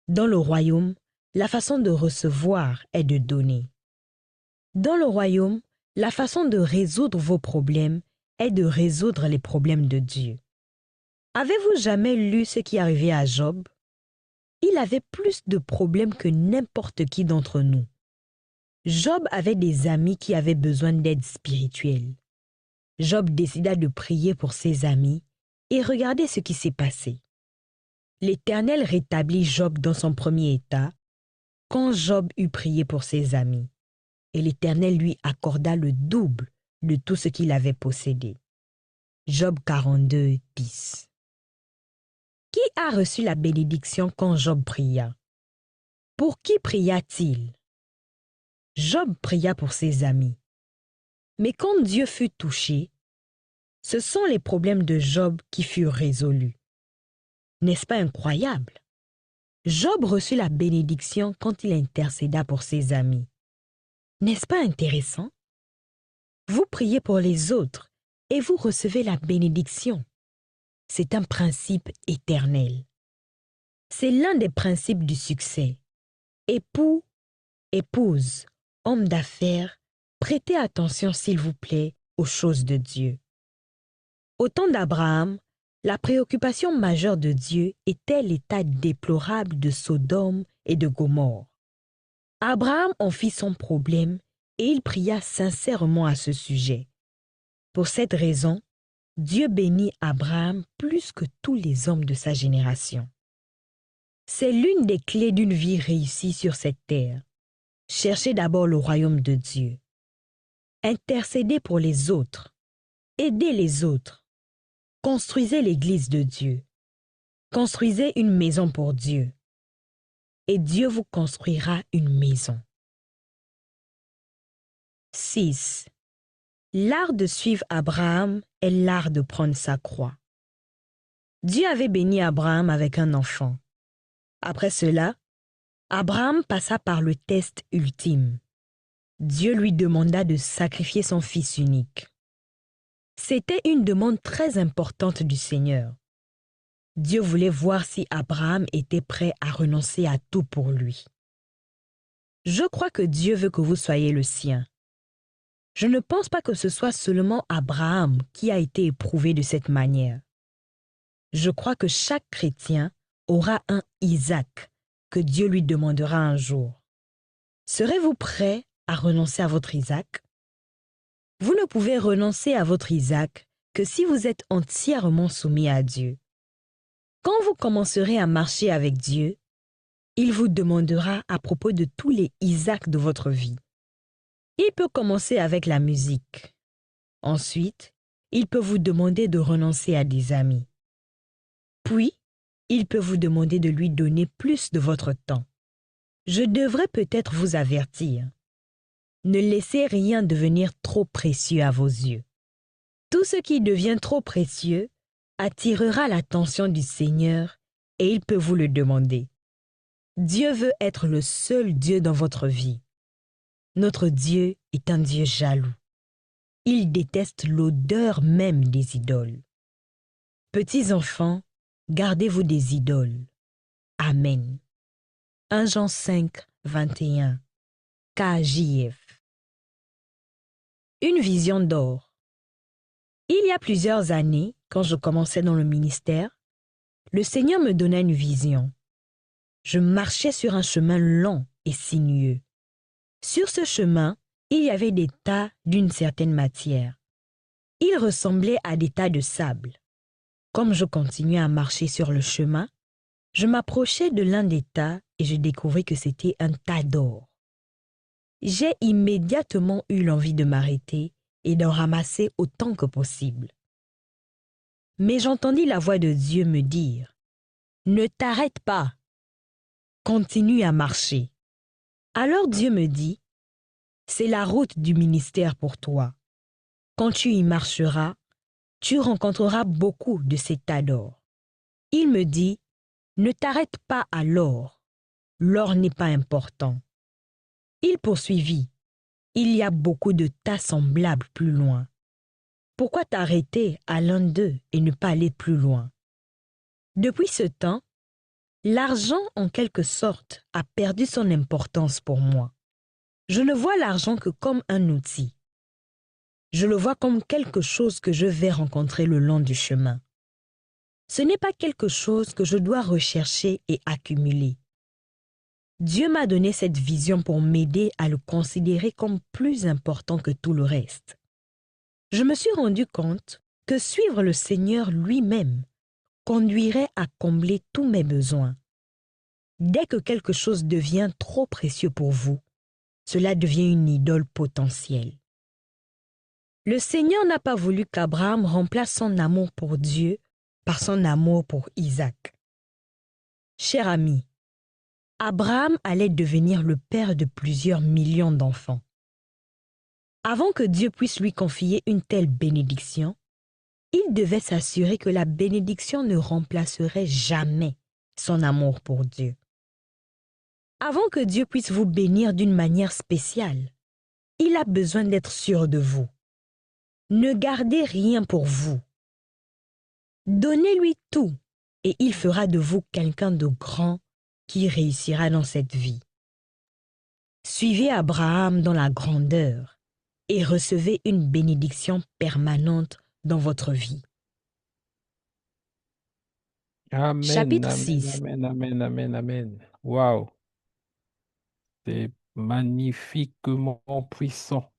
Dans le royaume, la façon de recevoir est de donner. Dans le royaume, la façon de résoudre vos problèmes est de résoudre les problèmes de Dieu. Avez-vous jamais lu ce qui arrivait à Job? Il avait plus de problèmes que n'importe qui d'entre nous. Job avait des amis qui avaient besoin d'aide spirituelle. Job décida de prier pour ses amis et regardez ce qui s'est passé. L'Éternel rétablit Job dans son premier état quand Job eut prié pour ses amis. Et l'Éternel lui accorda le double de tout ce qu'il avait possédé. Job 42, 10. Qui a reçu la bénédiction quand Job pria? Pour qui pria-t-il? Job pria pour ses amis. Mais quand Dieu fut touché, ce sont les problèmes de Job qui furent résolus. N'est-ce pas incroyable? Job reçut la bénédiction quand il intercéda pour ses amis. N'est-ce pas intéressant? Vous priez pour les autres et vous recevez la bénédiction. C'est un principe éternel. C'est l'un des principes du succès. Époux, épouse, homme d'affaires, prêtez attention s'il vous plaît aux choses de Dieu. Au temps d'Abraham, la préoccupation majeure de Dieu était l'état déplorable de Sodome et de Gomorrhe. Abraham en fit son problème et il pria sincèrement à ce sujet. Pour cette raison, Dieu bénit Abraham plus que tous les hommes de sa génération. C'est l'une des clés d'une vie réussie sur cette terre. Cherchez d'abord le royaume de Dieu. Intercédez pour les autres. Aidez les autres. Construisez l'église de Dieu. Construisez une maison pour Dieu. Et Dieu vous construira une maison. 6. L'art de suivre Abraham est l'art de prendre sa croix. Dieu avait béni Abraham avec un enfant. Après cela, Abraham passa par le test ultime. Dieu lui demanda de sacrifier son fils unique. C'était une demande très importante du Seigneur. Dieu voulait voir si Abraham était prêt à renoncer à tout pour lui. Je crois que Dieu veut que vous soyez le sien. Je ne pense pas que ce soit seulement Abraham qui a été éprouvé de cette manière. Je crois que chaque chrétien aura un Isaac que Dieu lui demandera un jour. Serez-vous prêt à renoncer à votre Isaac? Vous ne pouvez renoncer à votre Isaac que si vous êtes entièrement soumis à Dieu. Quand vous commencerez à marcher avec Dieu, il vous demandera à propos de tous les Isaacs de votre vie. Il peut commencer avec la musique. Ensuite, il peut vous demander de renoncer à des amis. Puis, il peut vous demander de lui donner plus de votre temps. Je devrais peut-être vous avertir. Ne laissez rien devenir trop précieux à vos yeux. Tout ce qui devient trop précieux attirera l'attention du Seigneur et il peut vous le demander. Dieu veut être le seul Dieu dans votre vie. Notre Dieu est un Dieu jaloux. Il déteste l'odeur même des idoles. Petits enfants, gardez-vous des idoles. Amen. 1 Jean 5, 21. KJF. Une vision d'or. Il y a plusieurs années, quand je commençais dans le ministère, le Seigneur me donna une vision. Je marchais sur un chemin long et sinueux. Sur ce chemin, il y avait des tas d'une certaine matière. Ils ressemblaient à des tas de sable. Comme je continuais à marcher sur le chemin, Je m'approchai de l'un des tas et je découvris que c'était un tas d'or. J'ai immédiatement eu l'envie de m'arrêter et d'en ramasser autant que possible. Mais j'entendis la voix de Dieu me dire, « Ne t'arrête pas, continue à marcher. » Alors Dieu me dit, « C'est la route du ministère pour toi. Quand tu y marcheras, tu rencontreras beaucoup de ces tas d'or. » Il me dit, « Ne t'arrête pas à l'or. L'or n'est pas important. » Il poursuivit, « Il y a beaucoup de tas semblables plus loin. Pourquoi t'arrêter à l'un d'eux et ne pas aller plus loin? » Depuis ce temps, l'argent en quelque sorte a perdu son importance pour moi. Je ne vois l'argent que comme un outil. Je le vois comme quelque chose que je vais rencontrer le long du chemin. Ce n'est pas quelque chose que je dois rechercher et accumuler. Dieu m'a donné cette vision pour m'aider à le considérer comme plus important que tout le reste. Je me suis rendu compte que suivre le Seigneur lui-même conduirait à combler tous mes besoins. Dès que quelque chose devient trop précieux pour vous, cela devient une idole potentielle. Le Seigneur n'a pas voulu qu'Abraham remplace son amour pour Dieu par son amour pour Isaac. Cher ami, Abraham allait devenir le père de plusieurs millions d'enfants. Avant que Dieu puisse lui confier une telle bénédiction, il devait s'assurer que la bénédiction ne remplacerait jamais son amour pour Dieu. Avant que Dieu puisse vous bénir d'une manière spéciale, il a besoin d'être sûr de vous. Ne gardez rien pour vous. Donnez-lui tout et il fera de vous quelqu'un de grand qui réussira dans cette vie. Suivez Abraham dans la grandeur et recevez une bénédiction permanente dans votre vie. Amen, Chapitre amen, 6. amen, amen, amen, amen. Waouh, c'est magnifiquement puissant.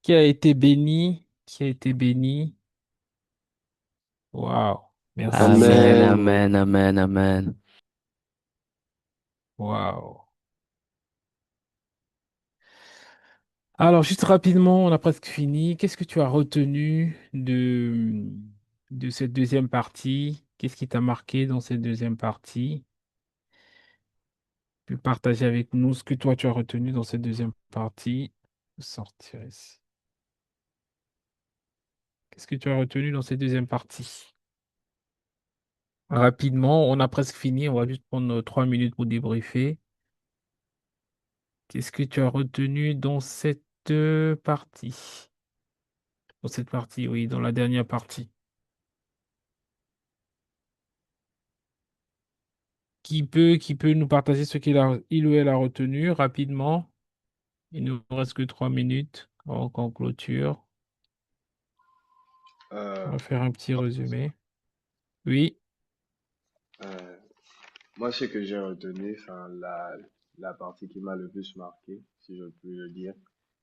Qui a été béni? Qui a été béni? Waouh, merci Amen, Seigneur. Amen. amen, amen, amen. Waouh. Alors, juste rapidement, on a presque fini. Qu'est-ce que tu as retenu de cette deuxième partie? Qu'est-ce qui t'a marqué dans cette deuxième partie? Tu peux partager avec nous ce que toi tu as retenu dans cette deuxième partie. Sortir ici. Qu'est-ce que tu as retenu dans cette deuxième partie? Rapidement, on a presque fini. On va juste prendre 3 minutes pour débriefer. Qu'est-ce que tu as retenu dans cette partie? Dans cette partie, oui, dans la dernière partie. Qui peut nous partager ce il ou elle a retenu rapidement? Il nous reste que 3 minutes avant qu'on clôture. On Euh, va faire un petit résumé. Oui. euh, Moi, ce que j'ai retenu, enfin, la partie qui m'a le plus marqué, si je puis le dire,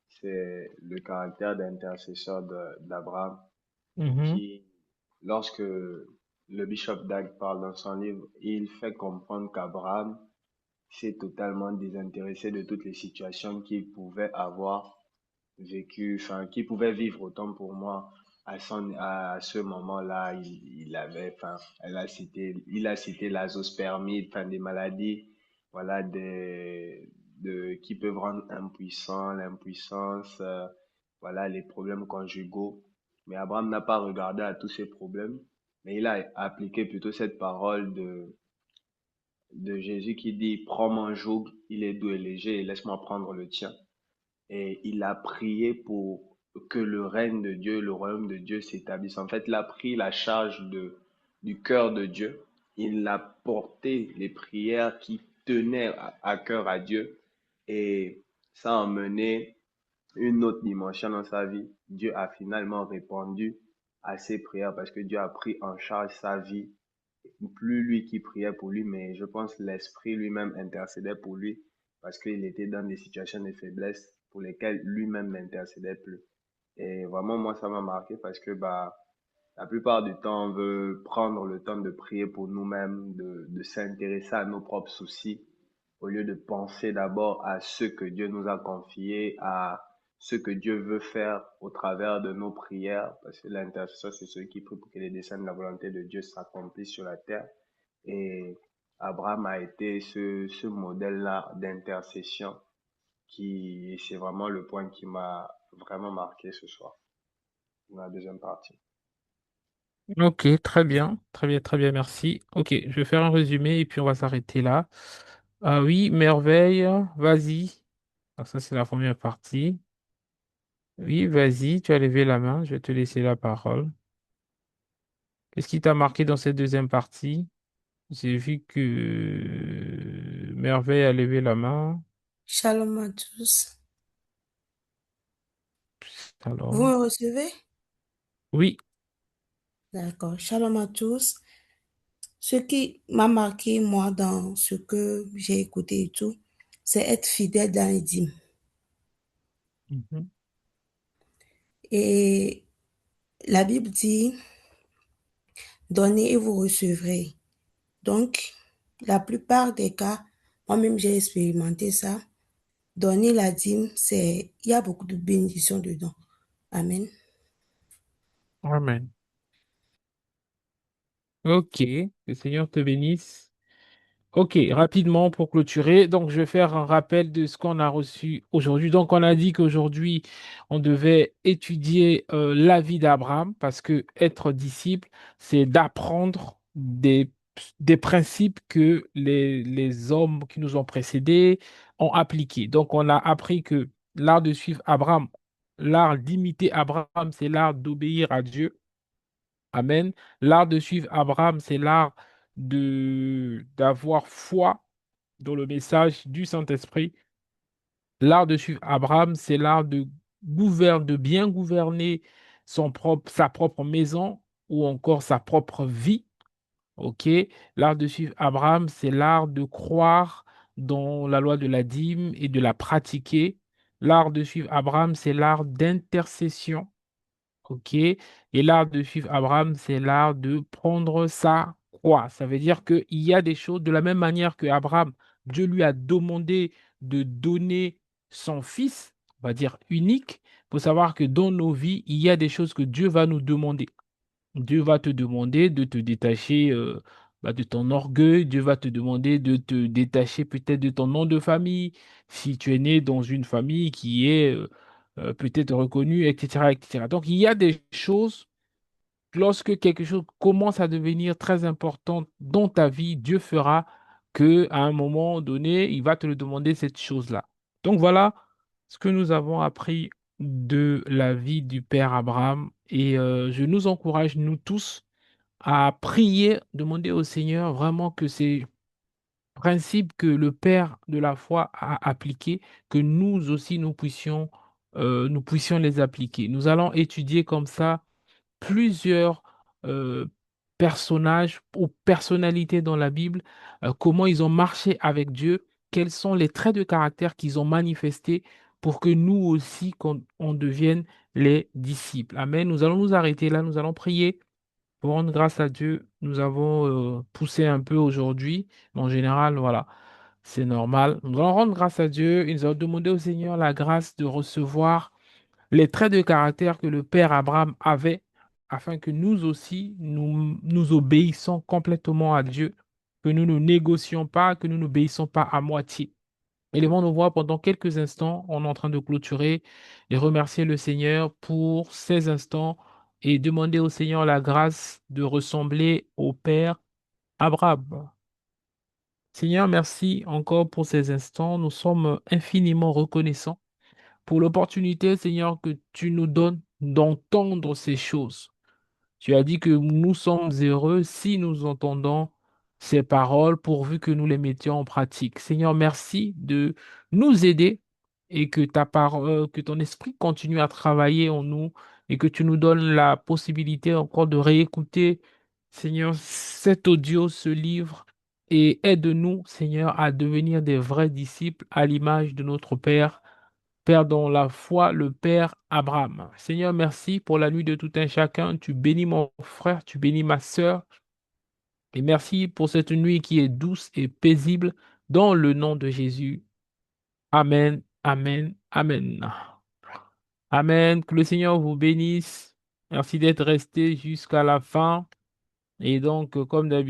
c'est le caractère d'intercesseur d'Abraham, Mhm. qui, lorsque le bishop Dag parle dans son livre, il fait comprendre qu'Abraham s'est totalement désintéressé de toutes les situations qu'il pouvait avoir vécues, enfin, qu'il pouvait vivre. Autant pour moi, à ce moment-là, il avait, enfin, il a cité l'azospermie, enfin, des maladies, voilà, qui peuvent rendre impuissant, l'impuissance, voilà, les problèmes conjugaux. Mais Abraham n'a pas regardé à tous ces problèmes, mais il a appliqué plutôt cette parole de Jésus qui dit, prends mon joug, il est doux et léger, et laisse-moi prendre le tien. Et il a prié pour que le règne de Dieu, le royaume de Dieu s'établisse. En fait, il a pris la charge du cœur de Dieu. Il a porté les prières qui tenaient à cœur à Dieu. Et ça a emmené une autre dimension dans sa vie. Dieu a finalement répondu à ses prières parce que Dieu a pris en charge sa vie. Plus lui qui priait pour lui, mais je pense l'Esprit lui-même intercédait pour lui parce qu'il était dans des situations de faiblesse pour lesquelles lui-même n'intercédait plus. Et vraiment, moi, ça m'a marqué parce que bah, La plupart du temps, on veut prendre le temps de prier pour nous-mêmes, de s'intéresser à nos propres soucis, au lieu de penser d'abord à ce que Dieu nous a confié, à ce que Dieu veut faire au travers de nos prières, parce que l'intercesseur, c'est celui qui prie pour que les desseins de la volonté de Dieu s'accomplissent sur la terre. Et Abraham a été ce modèle-là d'intercession et c'est vraiment le point qui m'a vraiment marqué ce soir, dans la deuxième partie. Ok, très bien, merci. Ok, je vais faire un résumé et puis on va s'arrêter là. Ah oui, merveille, vas-y. Ah, ça, c'est la première partie. Oui, vas-y, tu as levé la main, je vais te laisser la parole. Qu'est-ce qui t'a marqué dans cette deuxième partie? J'ai vu que Merveille a levé la main. Shalom à tous. Vous Alors, me recevez? oui, D'accord. Shalom à tous. Ce qui m'a marqué, moi, dans ce que j'ai écouté et tout, c'est être fidèle dans les dîmes. mhm, Et la Bible dit, donnez et vous recevrez. Donc, la plupart des cas, moi-même, j'ai expérimenté ça. Donner la dîme, il y a beaucoup de bénédictions dedans. Amen. amen. Ok, le Seigneur te bénisse. Ok, rapidement pour clôturer. Donc, je vais faire un rappel de ce qu'on a reçu aujourd'hui. Donc, on a dit qu'aujourd'hui, on devait étudier la vie d'Abraham parce que être disciple, c'est d'apprendre des principes que les hommes qui nous ont précédés ont appliqués. Donc, on a appris que l'art de suivre Abraham, l'art d'imiter Abraham, c'est l'art d'obéir à Dieu. Amen. L'art de suivre Abraham, c'est l'art d'avoir foi dans le message du Saint-Esprit. L'art de suivre Abraham, c'est l'art de bien gouverner sa propre maison ou encore sa propre vie. OK? L'art de suivre Abraham, c'est l'art de croire dans la loi de la dîme et de la pratiquer. L'art de suivre Abraham, c'est l'art d'intercession. OK? Et l'art de suivre Abraham, c'est l'art de prendre sa croix. Ça veut dire qu'il y a des choses, de la même manière que Abraham, Dieu lui a demandé de donner son fils, on va dire unique. Il faut savoir que dans nos vies, il y a des choses que Dieu va nous demander. Dieu va te demander de te détacher de ton orgueil. Dieu va te demander de te détacher peut-être de ton nom de famille. Si tu es né dans une famille qui est peut-être reconnue, etc., etc. Donc, il y a des choses, lorsque quelque chose commence à devenir très important dans ta vie, Dieu fera que à un moment donné, il va te le demander cette chose-là. Donc, voilà ce que nous avons appris de la vie du Père Abraham. Et je nous encourage, nous tous, à prier, demander au Seigneur vraiment que ces principes que le Père de la foi a appliqués, que nous aussi nous puissions les appliquer. Nous allons étudier comme ça plusieurs euh, personnages ou personnalités dans la Bible, comment ils ont marché avec Dieu, quels sont les traits de caractère qu'ils ont manifestés pour que nous aussi, on devienne les disciples. Amen. Nous allons nous arrêter là, nous allons prier pour rendre grâce à Dieu. Nous avons poussé un peu aujourd'hui, mais en général, voilà, c'est normal. Nous allons rendre grâce à Dieu et nous allons demander au Seigneur la grâce de recevoir les traits de caractère que le Père Abraham avait, afin que nous aussi, nous obéissons complètement à Dieu, que nous ne négocions pas, que nous n'obéissons pas à moitié. Élevons nos voix pendant quelques instants. On est en train de clôturer et remercier le Seigneur pour ces instants et demander au Seigneur la grâce de ressembler au Père Abraham. Seigneur, merci encore pour ces instants. Nous sommes infiniment reconnaissants pour l'opportunité, Seigneur, que tu nous donnes d'entendre ces choses. Tu as dit que nous sommes heureux si nous entendons ces paroles pourvu que nous les mettions en pratique. Seigneur, merci de nous aider et que ta parole, que ton esprit continue à travailler en nous et que tu nous donnes la possibilité encore de réécouter, Seigneur, cet audio, ce livre et aide-nous, Seigneur, à devenir des vrais disciples à l'image de notre Père Père dans la foi, le Père Abraham. Seigneur, merci pour la nuit de tout un chacun. Tu bénis mon frère, tu bénis ma sœur. Et merci pour cette nuit qui est douce et paisible dans le nom de Jésus. Amen, amen, amen. Amen. Que le Seigneur vous bénisse. Merci d'être resté jusqu'à la fin. Et donc, comme d'habitude,